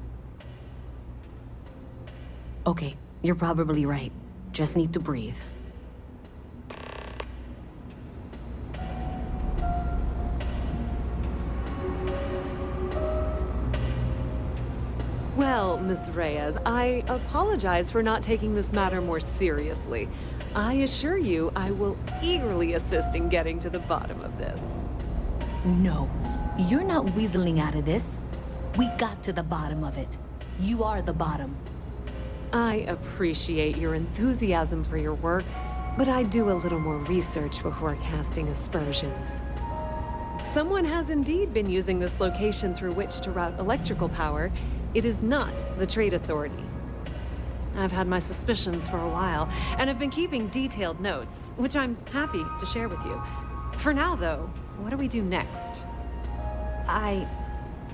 Okay, you're probably right. Just need to breathe. Well, Miss Reyes, I apologize for not taking this matter more seriously. I assure you I will eagerly assist in getting to the bottom of this. No, you're not weaseling out of this. We got to the bottom of it. You are the bottom. I appreciate your enthusiasm for your work, but I do a little more research before casting aspersions. Someone has indeed been using this location through which to route electrical power. It is not the Trade Authority. I've had my suspicions for a while, and have been keeping detailed notes, which I'm happy to share with you. For now, though, what do we do next?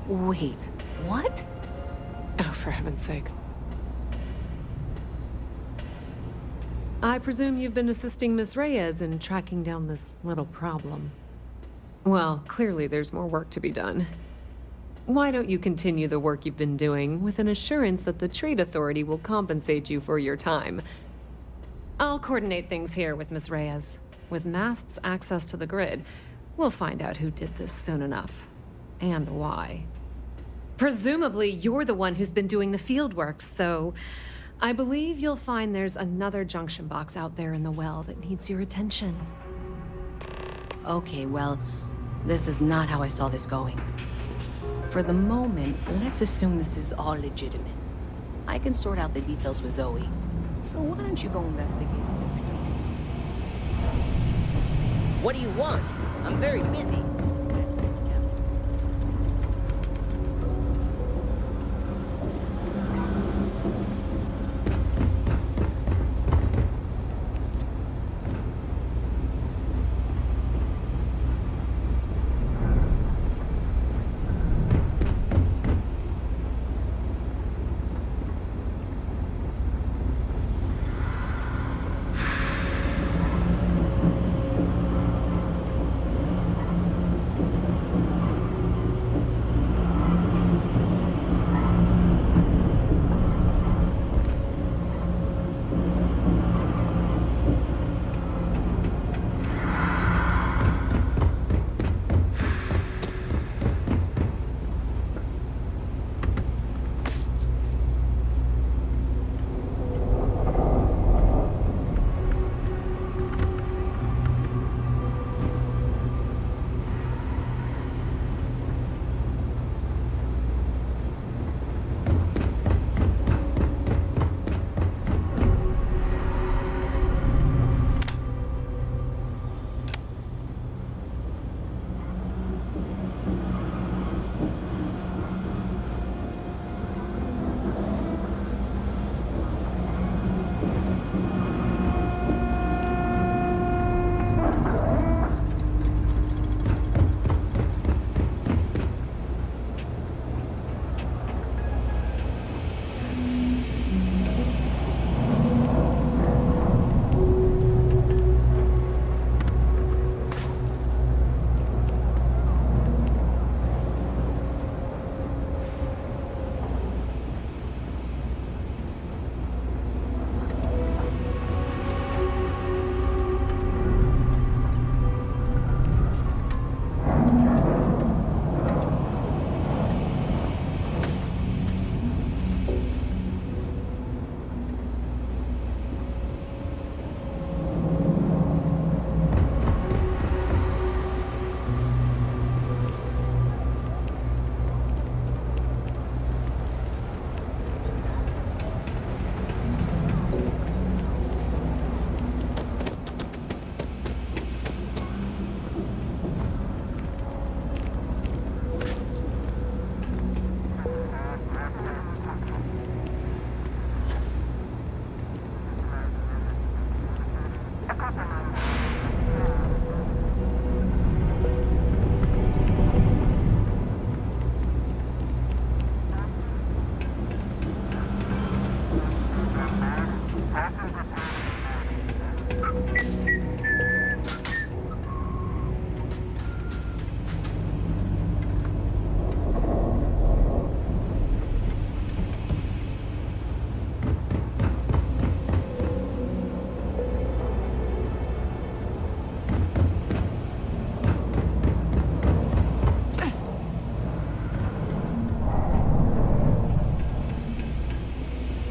Wait, what? Oh, for heaven's sake. I presume you've been assisting Miss Reyes in tracking down this little problem. Well, clearly there's more work to be done. Why don't you continue the work you've been doing with an assurance that the Trade Authority will compensate you for your time? I'll coordinate things here with Miss Reyes. With Mast's access to the grid, we'll find out who did this soon enough. And why. Presumably, you're the one who's been doing the field work, so I believe you'll find there's another junction box out there in the well that needs your attention. Okay, well, this is not how I saw this going. For the moment, let's assume this is all legitimate. I can sort out the details with Zoe. So why don't you go investigate? What do you want? I'm very busy.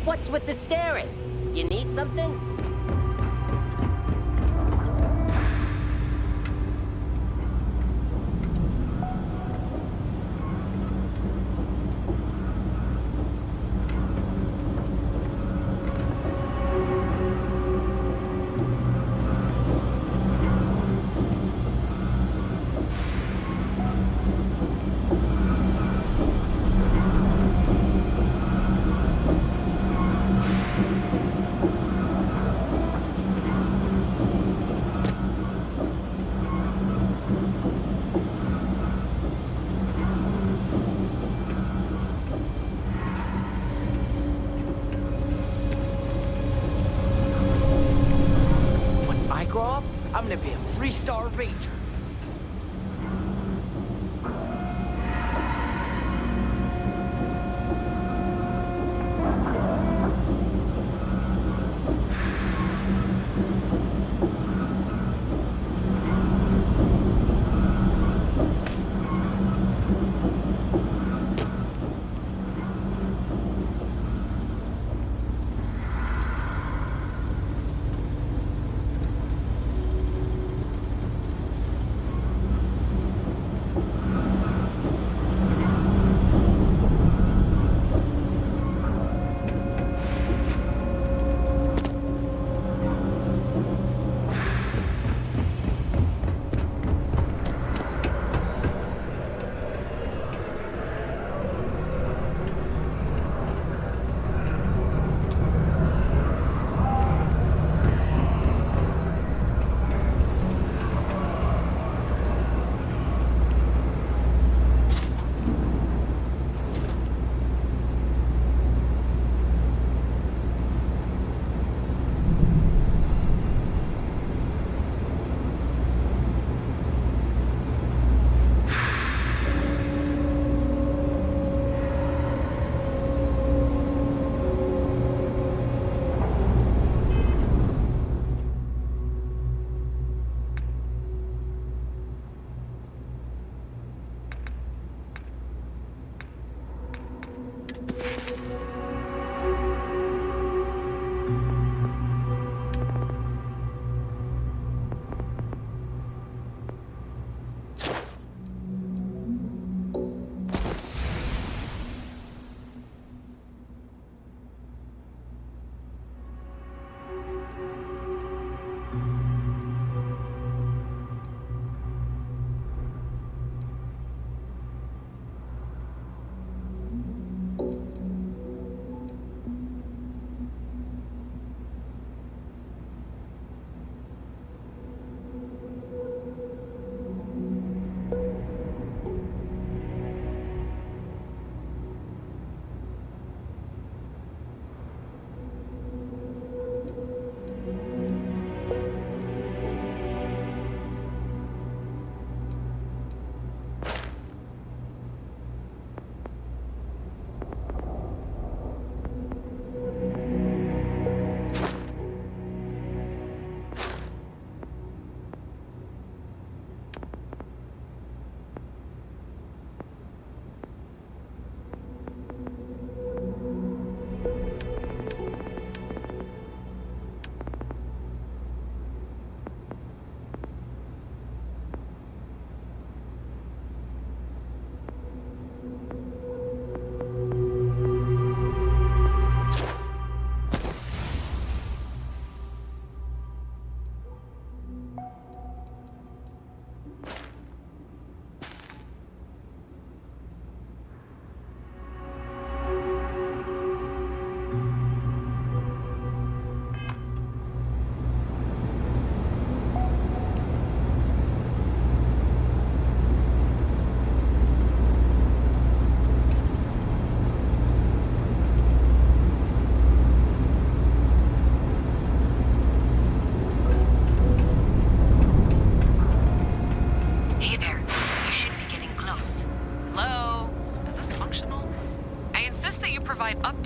What's with the staring? You need something? Star Ranger.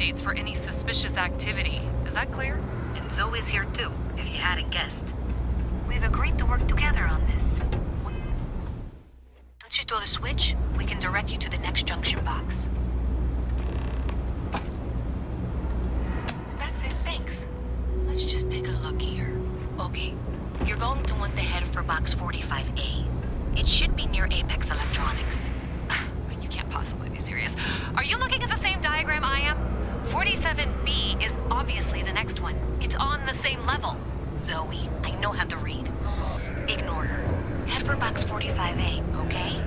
updates for any suspicious activity. Is that clear? And Zoe's here too, if you hadn't guessed. We've agreed to work together on this. Once you throw the switch, we can direct you to the next junction box. That's it, thanks. Let's just take a look here. Okay, you're going to want to head for box 45A. It should be near Apex Electronics. You can't possibly be serious. Are you looking at the same diagram I am? 47B is obviously the next one. It's on the same level. Zoe, I know how to read. Ignore her. Head for box 45A, okay?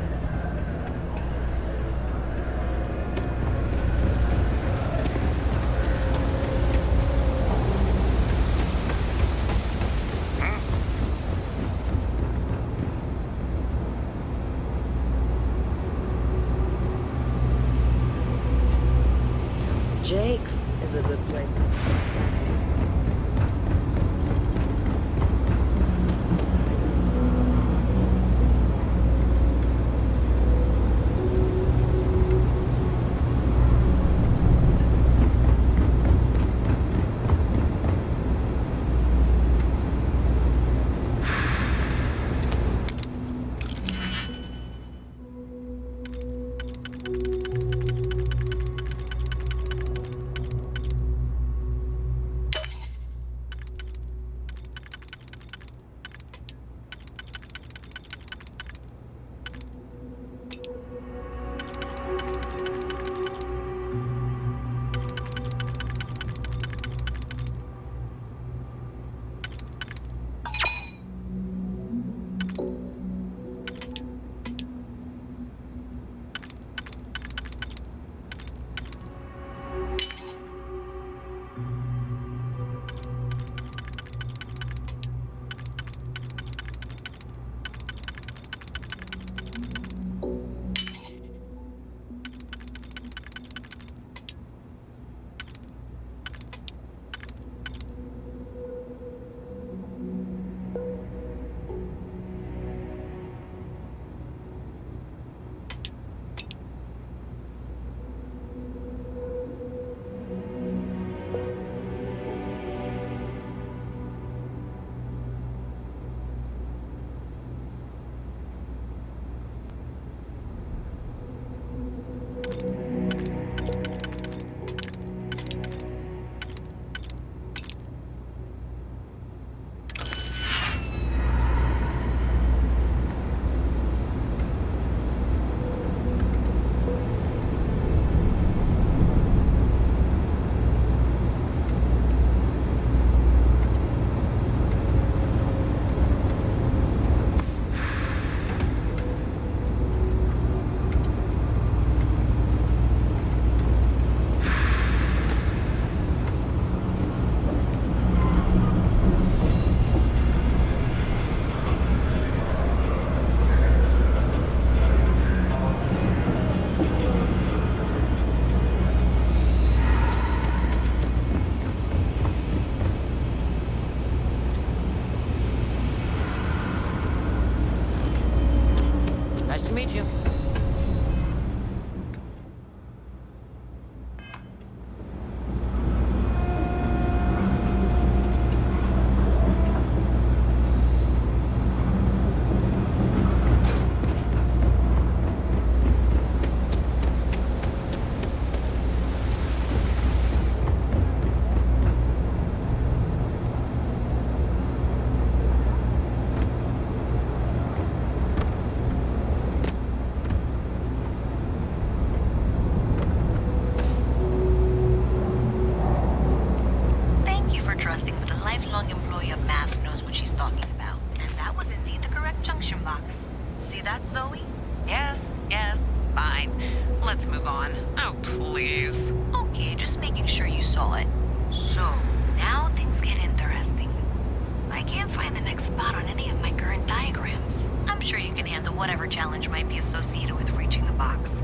Jake's is a good place to Nice to meet you. Thank you for trusting that a lifelong employee of Mask knows what she's talking about. And that was indeed the correct junction box. See that, Zoe? Yes, fine. Let's move on. Oh, please. Okay, just making sure you saw it. So, now things get interesting. I can't find the next spot on any of my current diagrams. I'm sure you can handle whatever challenge might be associated with reaching the box.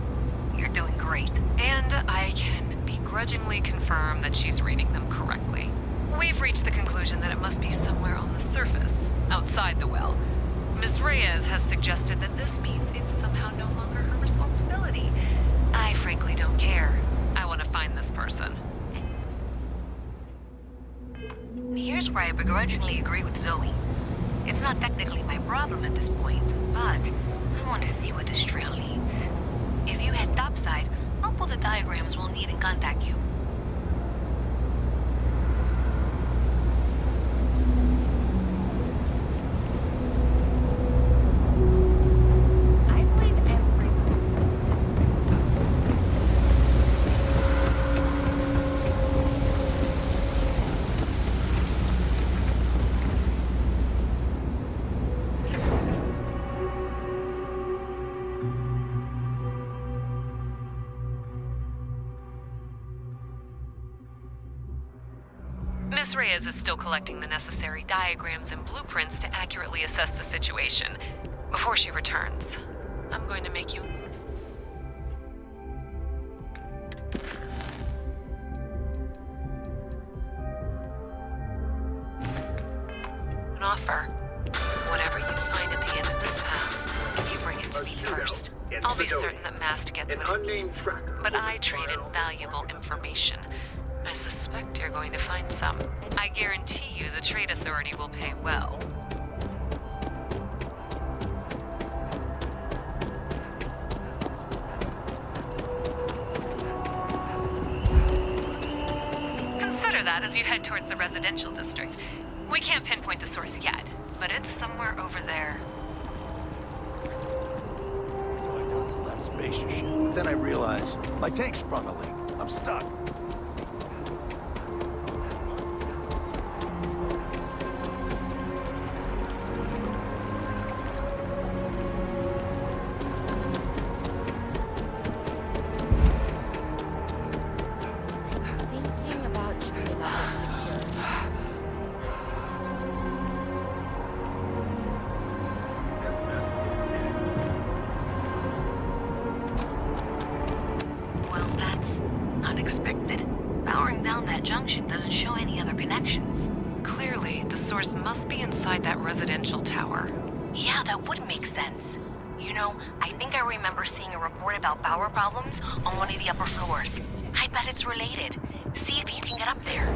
You're doing great. And I can begrudgingly confirm that she's reading them correctly. We've reached the conclusion that it must be somewhere on the surface, outside the well. Miss Reyes has suggested that this means it's somehow no longer her responsibility. I frankly don't care. I want to find this person. Here's where I begrudgingly agree with Zoe. It's not technically my problem at this point, but I want to see where this trail leads. If you head topside, I'll pull the diagrams we'll need and contact you. Miss Reyes is still collecting the necessary diagrams and blueprints to accurately assess the situation. Before she returns, I'm going to make you... an offer. Whatever you find at the end of this path, you bring it to me first. I'll be certain that Mast gets what it needs, but I trade in valuable information. I suspect you're going to find some. I guarantee you the Trade Authority will pay well. Consider that as you head towards the residential district. We can't pinpoint the source yet, but it's somewhere over there. So I got some of that spacious shit. Then I realized my tank sprung a leak. I'm stuck. Thinking about trading up that security. Well, that's unexpected. Powering down that junction doesn't show any other connections. Clearly, the source must be inside that residential tower. Yeah, that would make sense. You know, I think I remember seeing a report about power problems on one of the upper floors. I bet it's related. See if you can get up there.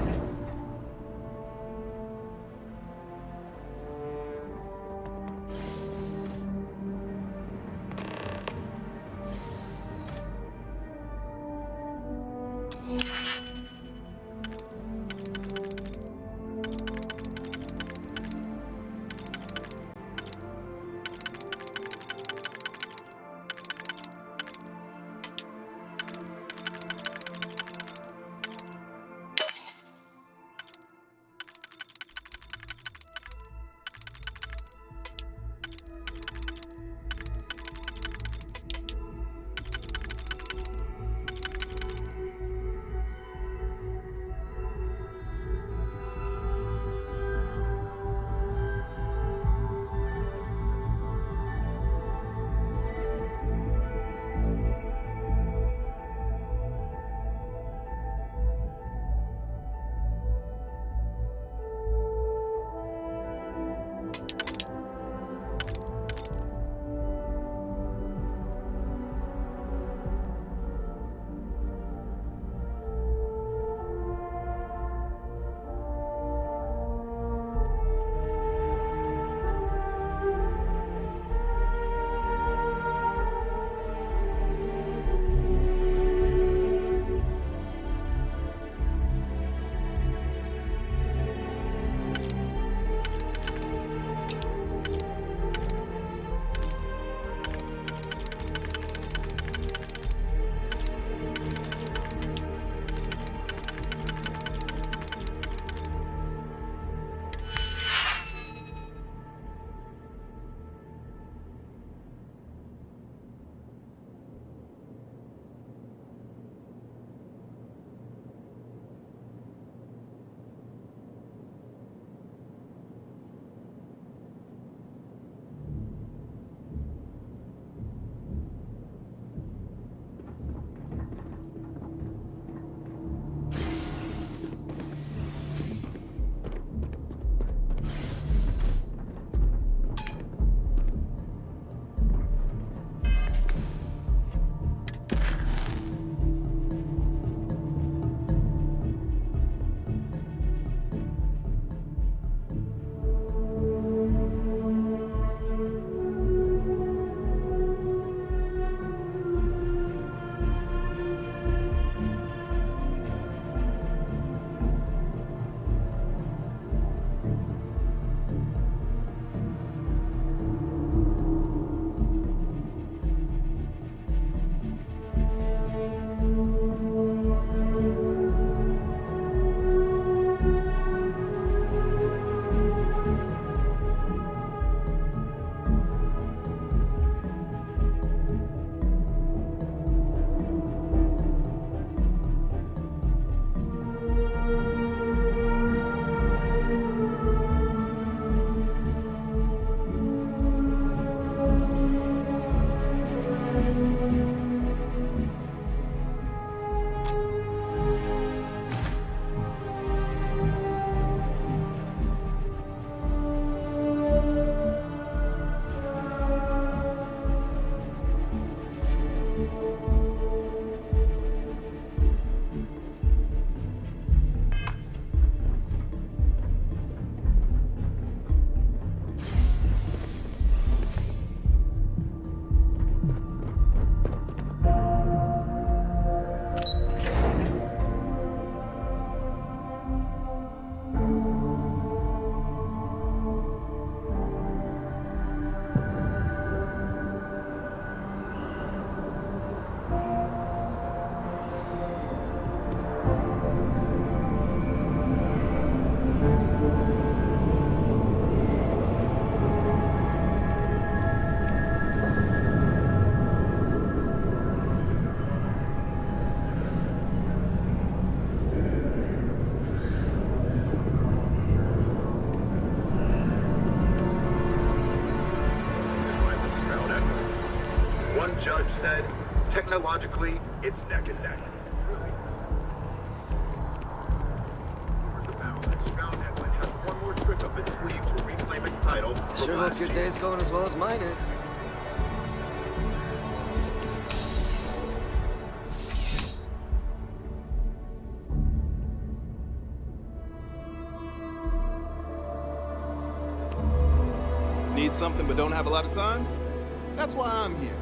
judge said, technologically, it's neck and neck. Really. The Battleaxe found Edwin has one more trick up its sleeve to reclaim its title. Sure hope your day's going as well as mine is. Need something but don't have a lot of time? That's why I'm here.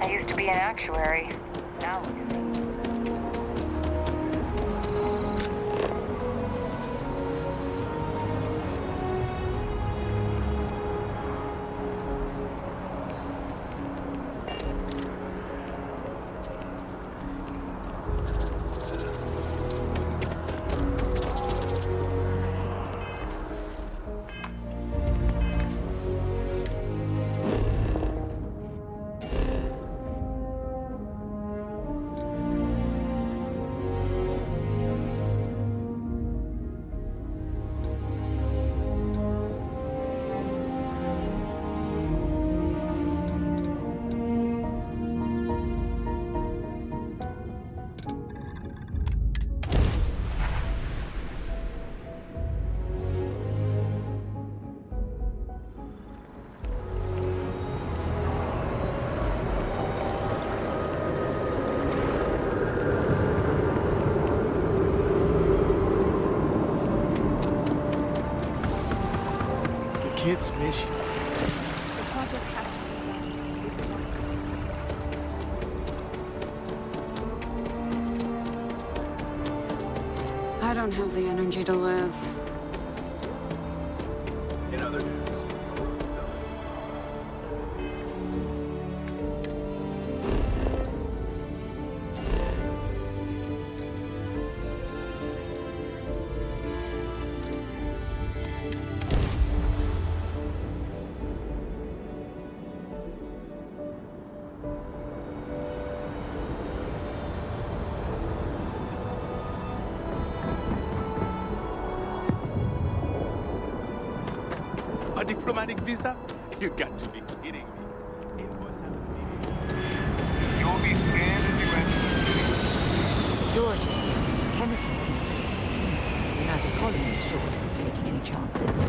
I used to be an actuary. Now look at me. Kids miss you. The project has to be done. Is it worth it? I don't have the energy to live. In other news, A diplomatic visa? You got to be kidding me. You'll be scanned as you enter the city. Security scanners, chemical sniffers. The United Colonies sure isn't taking any chances.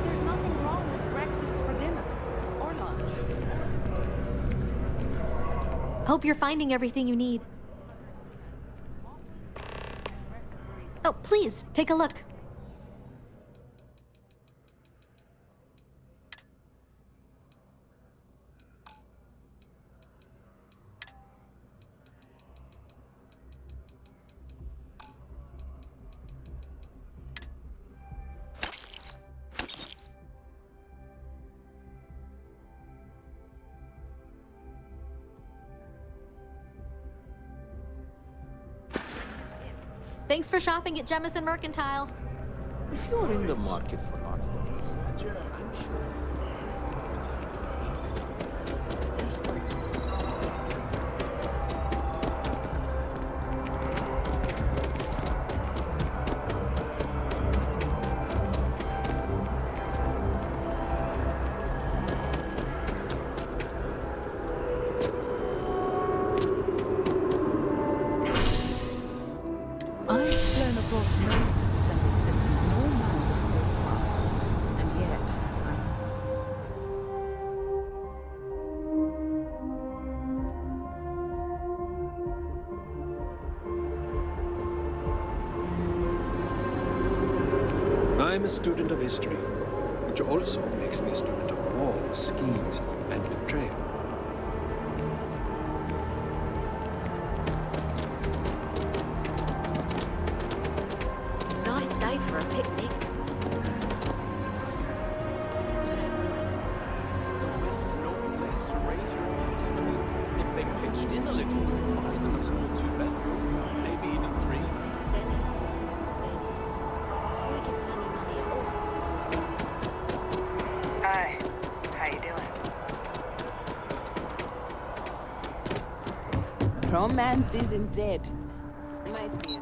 There's nothing wrong with breakfast for dinner. Or lunch. Hope you're finding everything you need. Oh, please, take a look. Thanks for shopping at Jemison Mercantile. If you're in the market for art, I'm sure. I've flown across most of the central systems in all manners of spacecraft. And yet, I'm a student of history, which also makes me a student of war, schemes, and betrayal. Nice day for a picnic. If they pitched in a little, find them a small two-bedroom, maybe even three. Hi. How you doing? Romance isn't dead. Might be in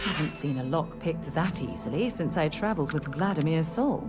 Haven't seen a lock picked that easily since I traveled with Vladimir's soul.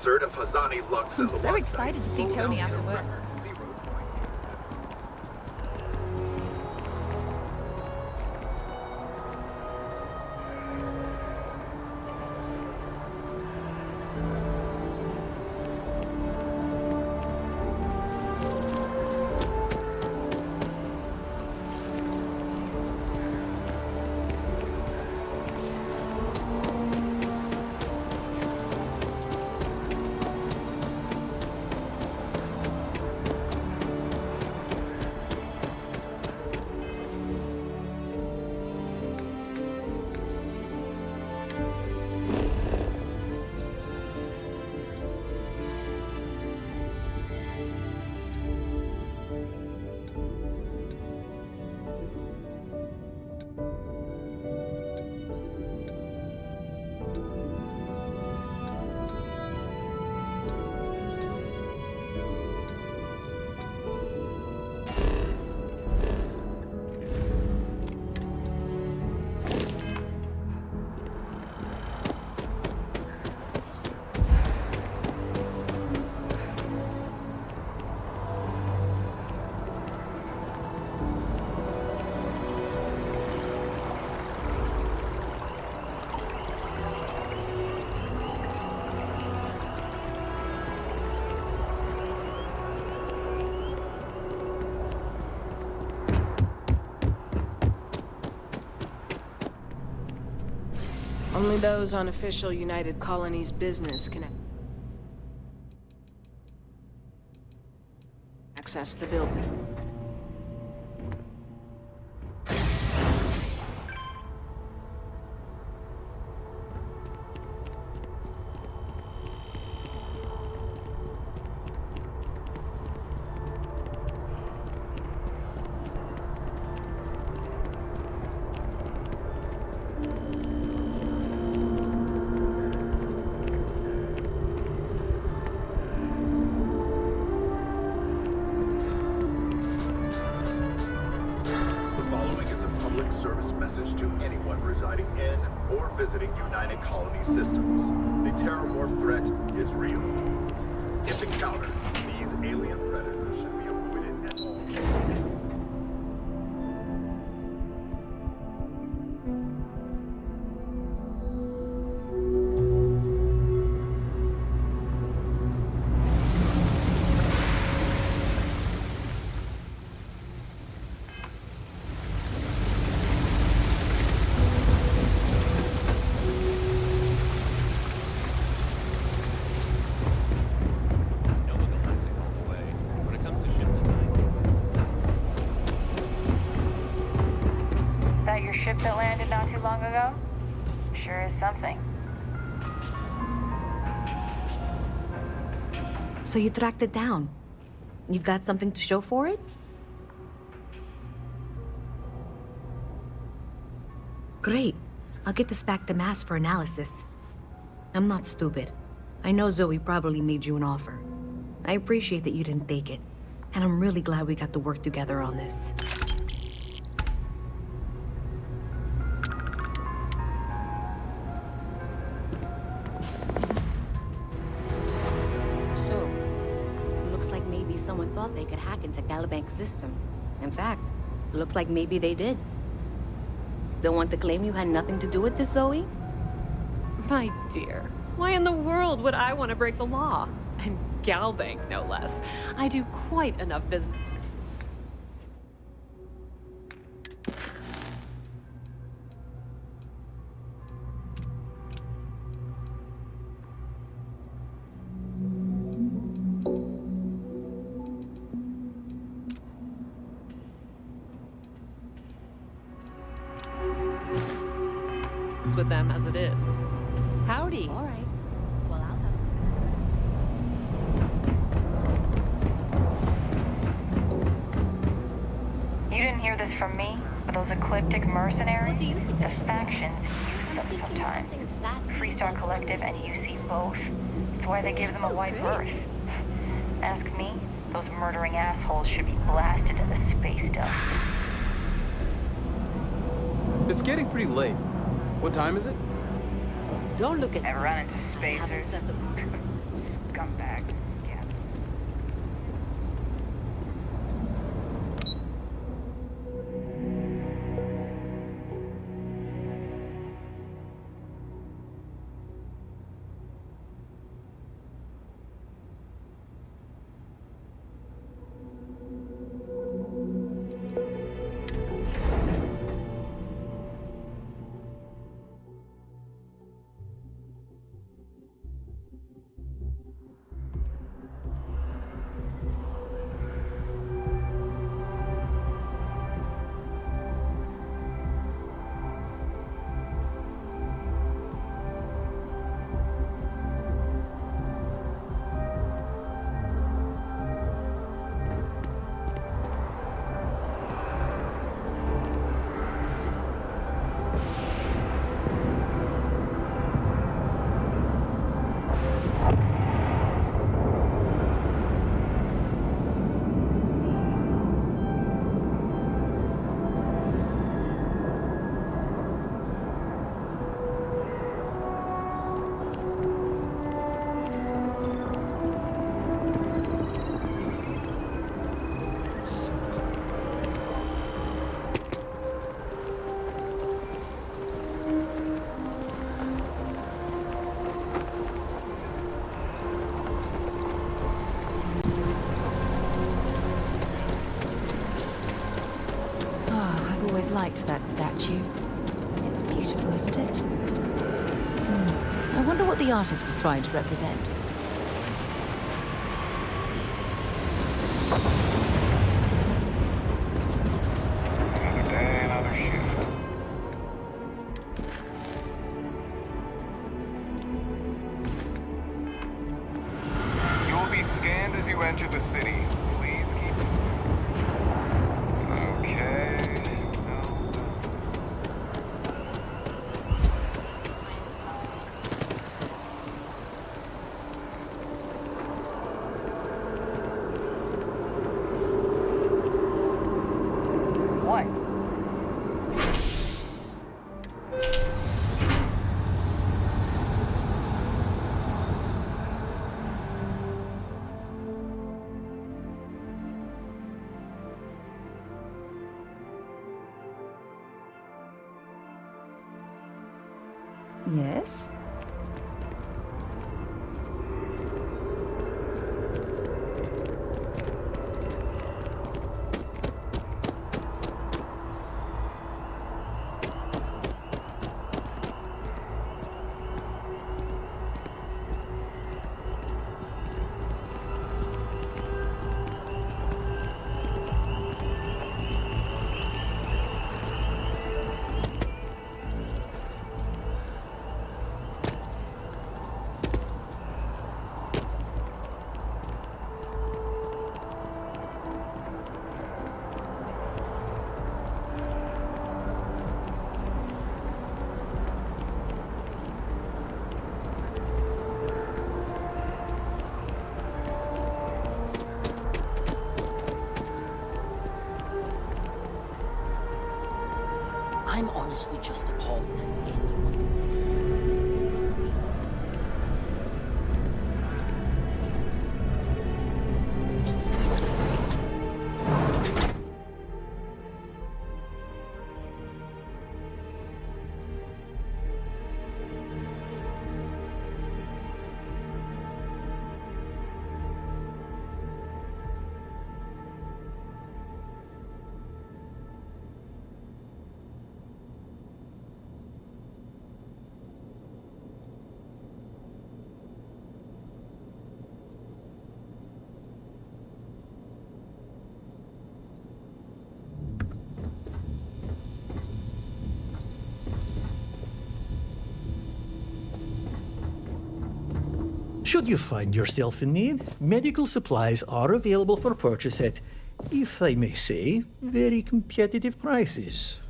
concert of Hazani Lux I'm and the so Lux. excited to see Tony after work. Only those on official United Colonies business can access the building. Visiting United Colony systems. The terramorph threat is real. If encountered, these alien predators should be avoided at all costs. Ship that landed not too long ago? Sure is something. So you tracked it down. You've got something to show for it? Great. I'll get this back to Mass for analysis. I'm not stupid. I know Zoe probably made you an offer. I appreciate that you didn't take it. And I'm really glad we got to work together on this. Someone thought they could hack into Calibank's system. In fact, looks like maybe they did. Still want to claim you had nothing to do with this, Zoe? My dear, why in the world would I want to break the law? And Galbank, no less. I do quite enough business. With them as it is. Howdy. All right. Well, I'll have some. You didn't hear this from me? But those ecliptic mercenaries? The factions use them sometimes. Freestar Collective and UC both. It's why they give them a wide berth. Ask me, those murdering assholes should be blasted into space dust. It's getting pretty late. What time is it? Don't look at I run into spacers. Oh, I've always liked that statue. It's beautiful, isn't it? I wonder what the artist was trying to represent. Another day, another shift. You will be scanned as you enter the city. Please keep it. Okay. What? Yes? I'm honestly just appalled that anyone... Should you find yourself in need, medical supplies are available for purchase at, if I may say, very competitive prices.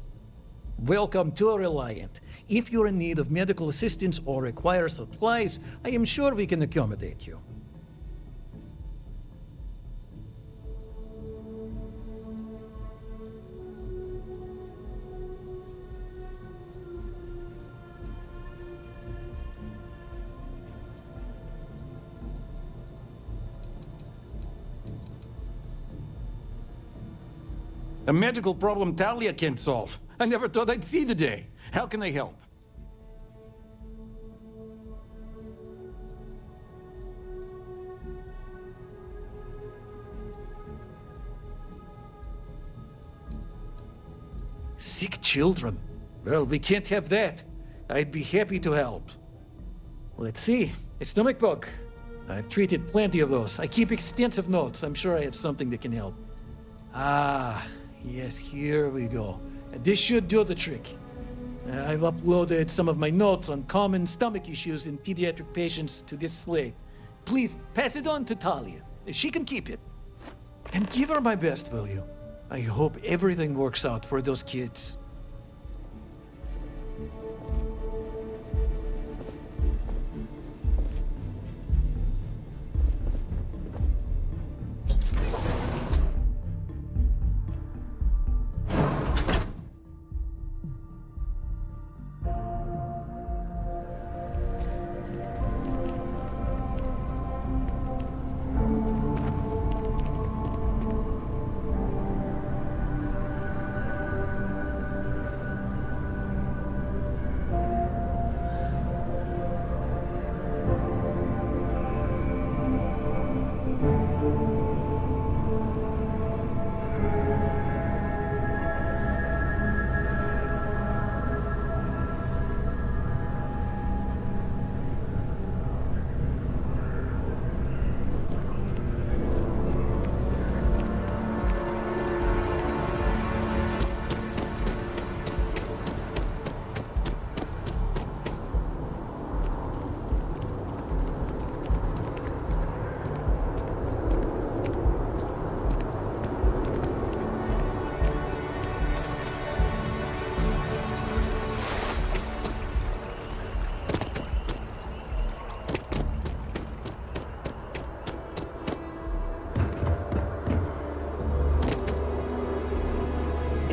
Welcome to Reliant. If you're in need of medical assistance or require supplies, I am sure we can accommodate you. A medical problem Talia can't solve. I never thought I'd see the day. How can I help? Sick children? Well, we can't have that. I'd be happy to help. Let's see. A stomach bug. I've treated plenty of those. I keep extensive notes. I'm sure I have something that can help. Ah, yes, here we go. This should do the trick. I've uploaded some of my notes on common stomach issues in pediatric patients to this slate. Please pass it on to Talia. She can keep it. And give her my best, will you? I hope everything works out for those kids.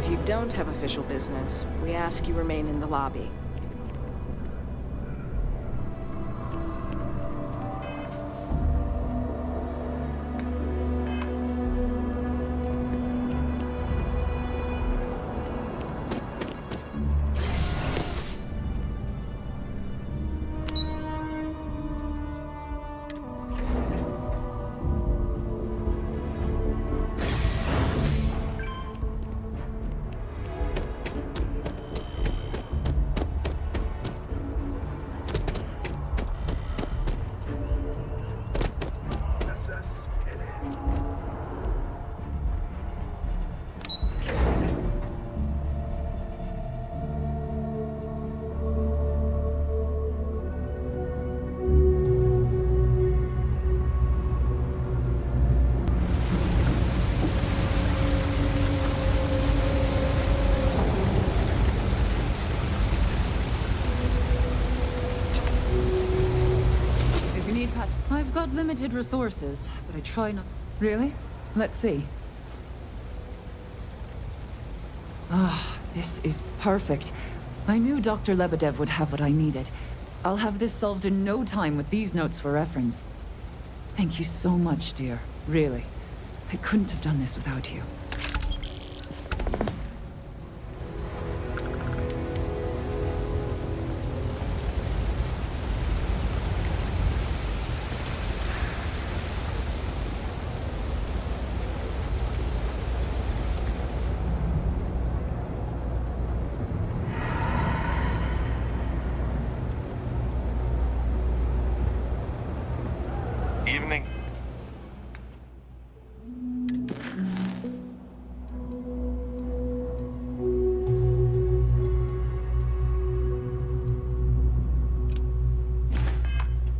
If you don't have official business, we ask you remain in the lobby. I've got limited resources, but I try not... Really? Let's see. Ah, this is perfect. I knew Dr. Lebedev would have what I needed. I'll have this solved in no time with these notes for reference. Thank you so much, dear. Really. I couldn't have done this without you. Evening.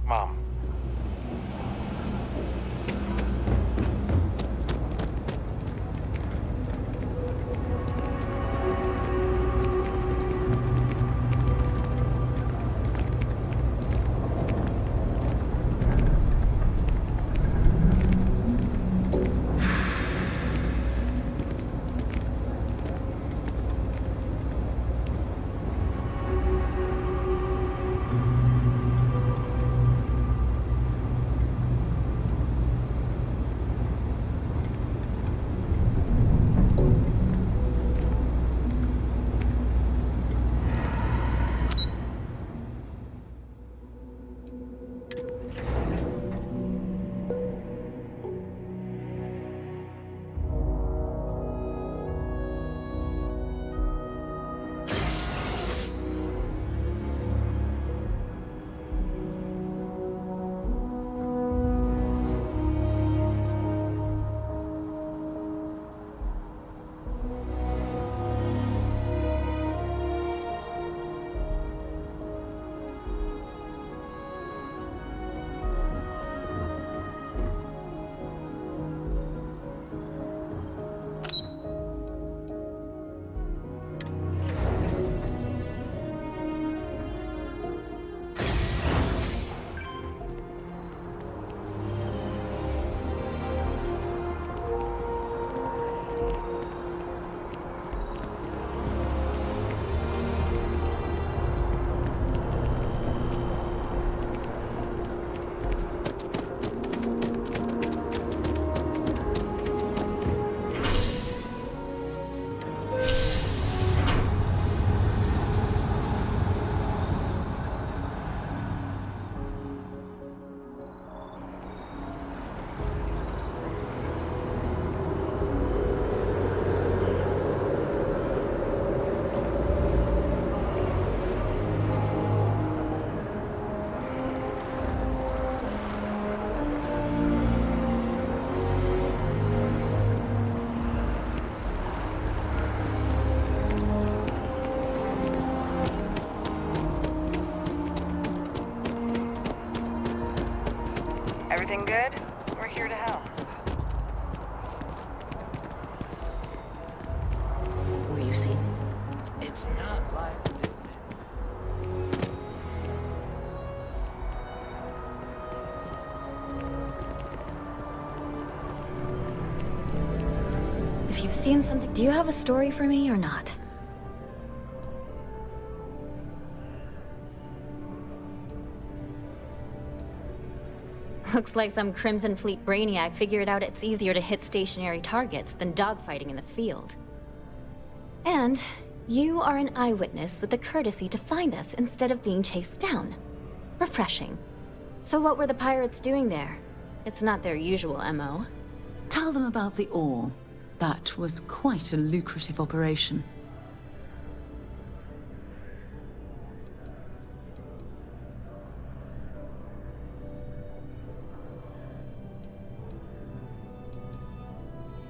Mom. Everything good? We're here to help. Were you seen? It's not like If you've seen something? Do you have a story for me or not? Looks like some Crimson Fleet brainiac figured out it's easier to hit stationary targets than dogfighting in the field. And you are an eyewitness with the courtesy to find us instead of being chased down. Refreshing. So what were the pirates doing there? It's not their usual MO. Tell them about the ore. That was quite a lucrative operation.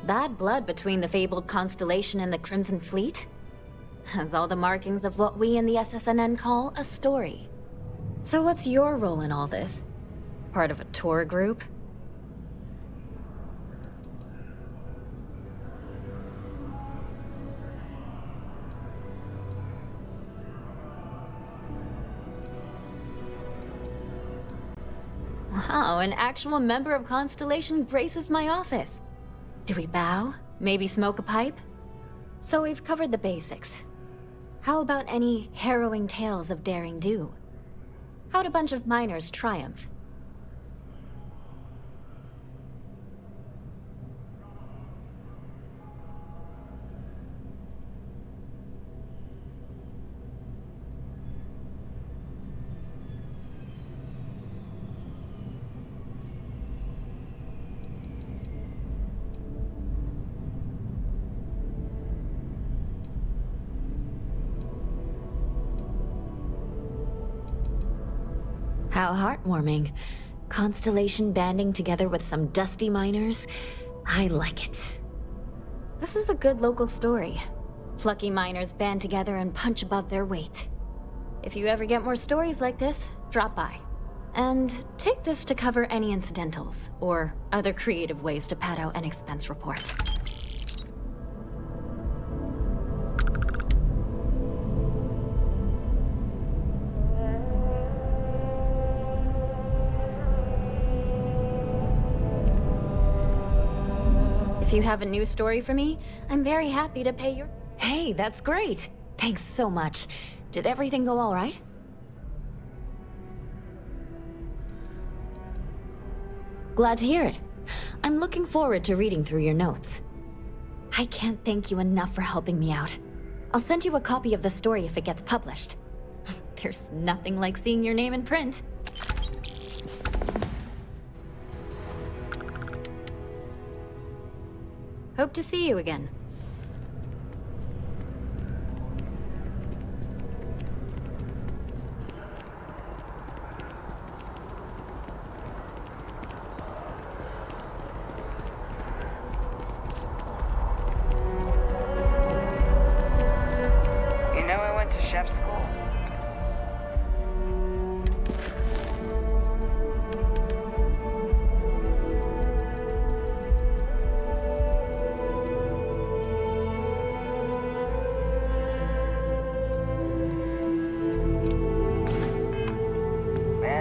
Bad blood between the fabled Constellation and the Crimson Fleet? Has all the markings of what we in the SSNN call a story. So what's your role in all this? Part of a tour group? Wow, an actual member of Constellation graces my office. Do we bow? Maybe smoke a pipe? So we've covered the basics. How about any harrowing tales of daring do? How'd a bunch of miners triumph? How heartwarming. Constellation banding together with some dusty miners. I like it. This is a good local story. Plucky miners band together and punch above their weight. If you ever get more stories like this, drop by. And take this to cover any incidentals, or other creative ways to pad out an expense report. If you have a new story for me, I'm very happy to pay your... Hey, that's great! Thanks so much. Did everything go all right? Glad to hear it. I'm looking forward to reading through your notes. I can't thank you enough for helping me out. I'll send you a copy of the story if it gets published. There's nothing like seeing your name in print. Hope to see you again. You know I went to chef school.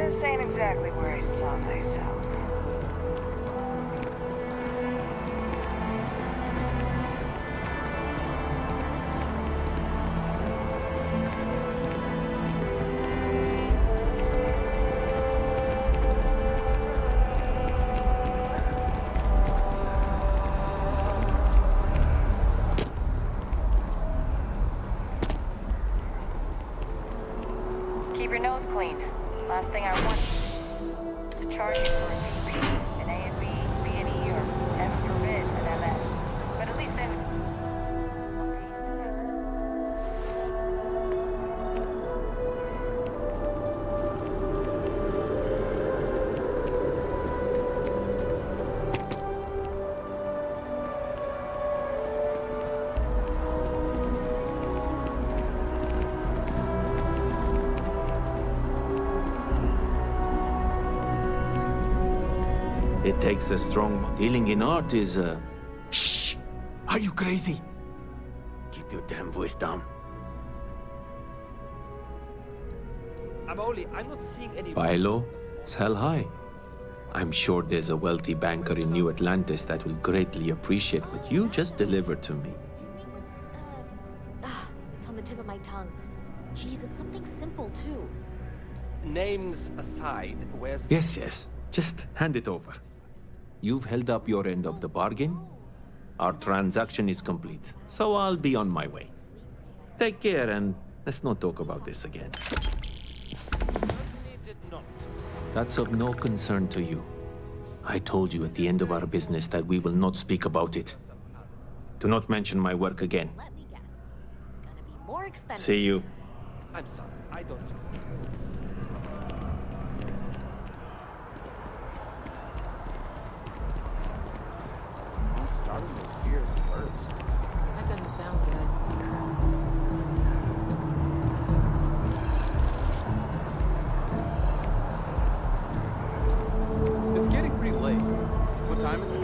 This ain't exactly where I saw myself. Keep your nose clean. Last thing I want is to charge you for a degree, an A and B, B and E, or heaven forbid, an MS. But at least then... It takes a strong... Dealing in art is a... Shh! Are you crazy? Keep your damn voice down. I'm not seeing any... Buy low, sell high. I'm sure there's a wealthy banker in New Atlantis that will greatly appreciate what you just delivered to me. It's on the tip of my tongue. Jeez, it's something simple, too. Names aside, where's... Yes. Just hand it over. You've held up your end of the bargain. Our transaction is complete, so I'll be on my way. Take care, and let's not talk about this again. Certainly did not. That's of no concern to you. I told you at the end of our business that we will not speak about it. Do not mention my work again. Let me guess. It's gonna be more expensive. See you. I'm sorry, I don't control. I'm starting to fear the worst. That doesn't sound good. It's getting pretty late. What time is it?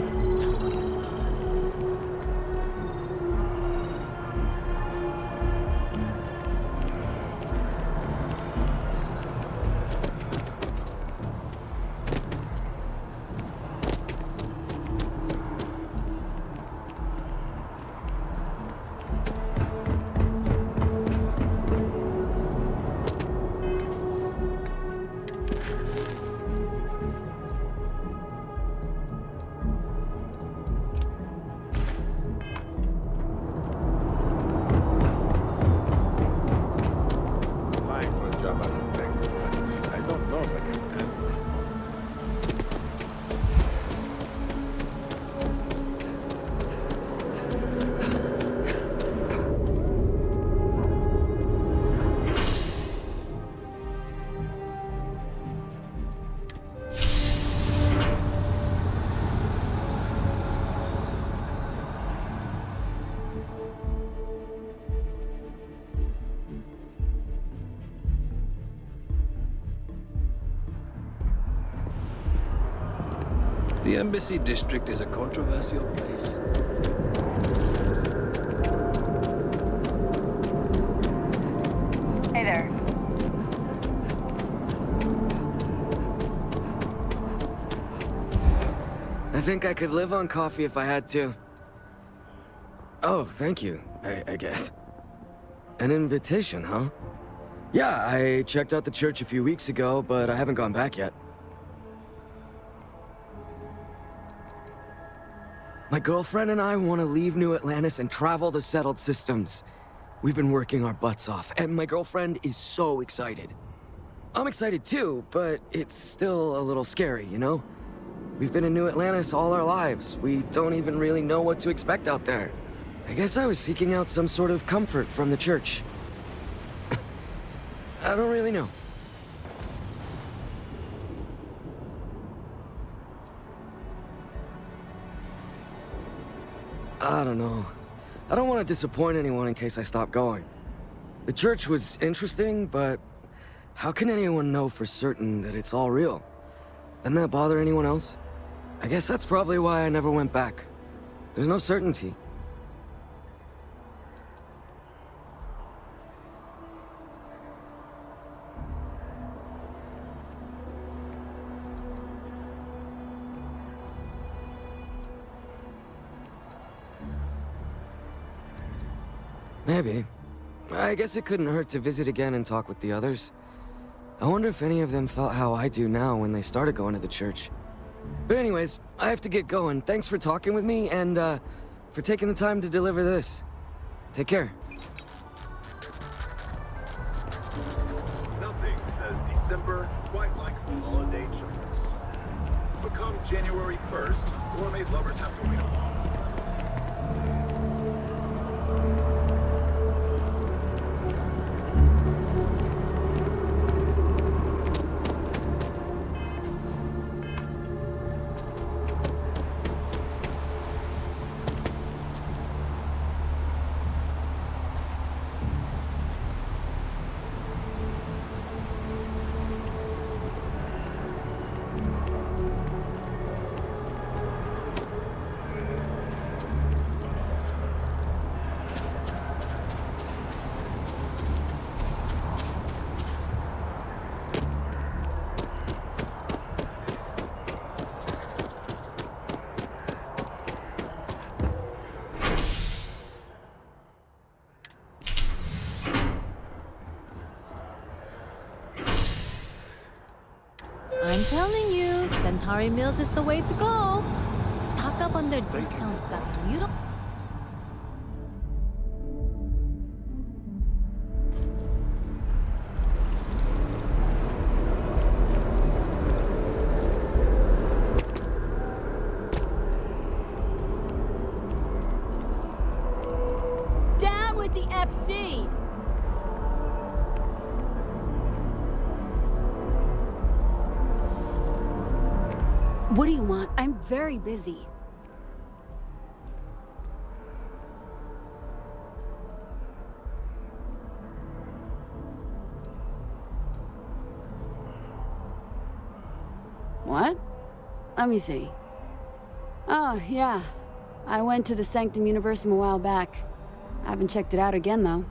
Applying for a job as a tech, but I don't know if I can handle it. The Embassy District is a controversial place. Hey there. I think I could live on coffee if I had to. Oh, thank you, I guess. An invitation, huh? Yeah, I checked out the church a few weeks ago, but I haven't gone back yet. My girlfriend and I want to leave New Atlantis and travel the settled systems. We've been working our butts off, and my girlfriend is so excited. I'm excited too, but it's still a little scary, you know? We've been in New Atlantis all our lives. We don't even really know what to expect out there. I guess I was seeking out some sort of comfort from the church. I don't really know. I don't know. I don't want to disappoint anyone in case I stop going. The church was interesting, but how can anyone know for certain that it's all real? Doesn't that bother anyone else? I guess that's probably why I never went back. There's no certainty. Maybe. I guess it couldn't hurt to visit again and talk with the others. I wonder if any of them felt how I do now when they started going to the church. But anyways, I have to get going. Thanks for talking with me and, for taking the time to deliver this. Take care. Nothing says December quite like holiday chocolates. But come January 1st, gourmet lovers have to wait a while. I'm telling you, Centauri Mills is the way to go. Stock up on their discount stuff. You don't. Down with the FC! What do you want? I'm very busy. What? Let me see. Oh, yeah. I went to the Sanctum Universum a while back. I haven't checked it out again, though.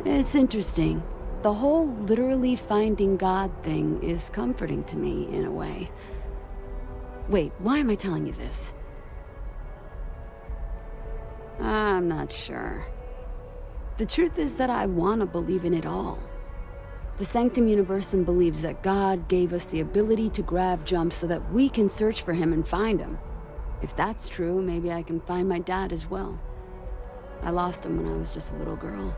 It's interesting. The whole literally finding God thing is comforting to me, in a way. Wait, why am I telling you this? I'm not sure. The truth is that I want to believe in it all. The Sanctum Universum believes that God gave us the ability to grab jumps so that we can search for him and find him. If that's true, maybe I can find my dad as well. I lost him when I was just a little girl.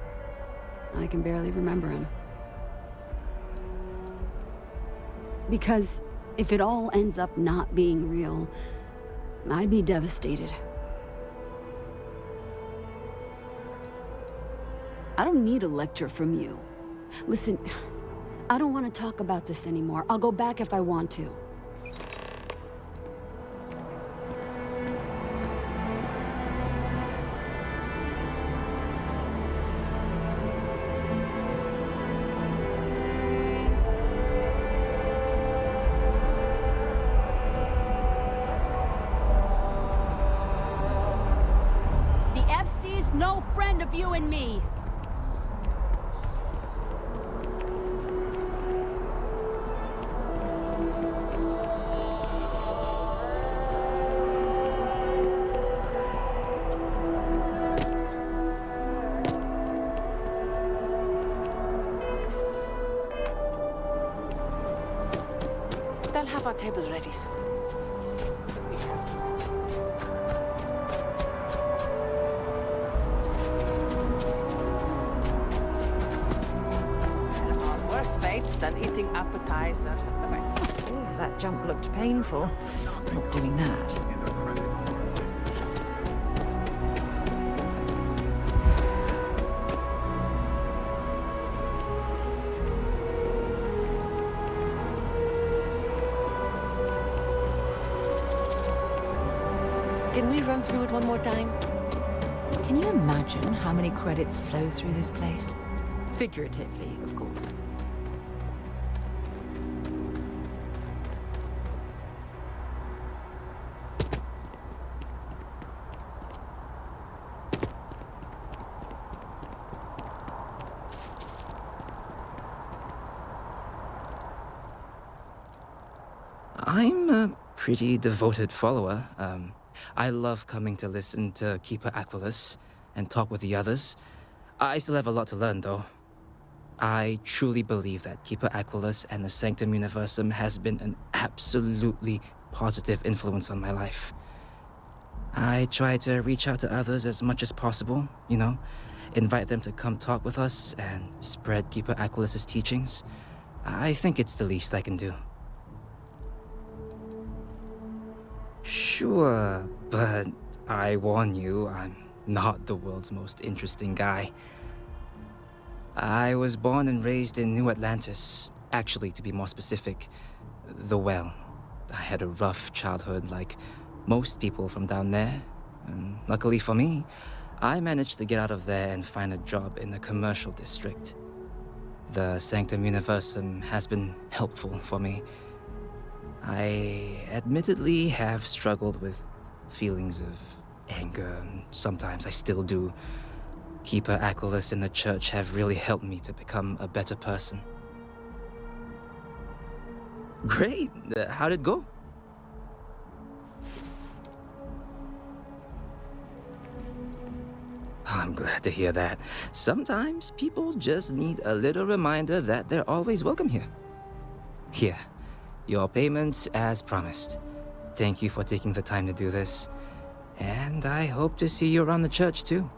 I can barely remember him. Because if it all ends up not being real, I'd be devastated. I don't need a lecture from you. Listen, I don't want to talk about this anymore. I'll go back if I want to. The FC's no friend of you and me. They'll have our table ready soon. We have to. There are worse fates than eating appetizers at the Mex. Ooh, that jump looked painful. Not doing that. Can we run through it one more time? Can you imagine how many credits flow through this place? Figuratively, of course. I'm a pretty devoted follower. I love coming to listen to Keeper Aquilus and talk with the others. I still have a lot to learn, though. I truly believe that Keeper Aquilus and the Sanctum Universum has been an absolutely positive influence on my life. I try to reach out to others as much as possible, you know, invite them to come talk with us and spread Keeper Aquilus's teachings. I think it's the least I can do. Sure, but I warn you, I'm not the world's most interesting guy. I was born and raised in New Atlantis. Actually, to be more specific, the Well. I had a rough childhood like most people from down there. And luckily for me, I managed to get out of there and find a job in the commercial district. The Sanctum Universum has been helpful for me. I admittedly have struggled with feelings of anger, and sometimes I still do. Keeper Aquilus and the church have really helped me to become a better person. Great! How'd it go? I'm glad to hear that. Sometimes people just need a little reminder that they're always welcome here. Here, your payments as promised. Thank you for taking the time to do this. And I hope to see you around the church too.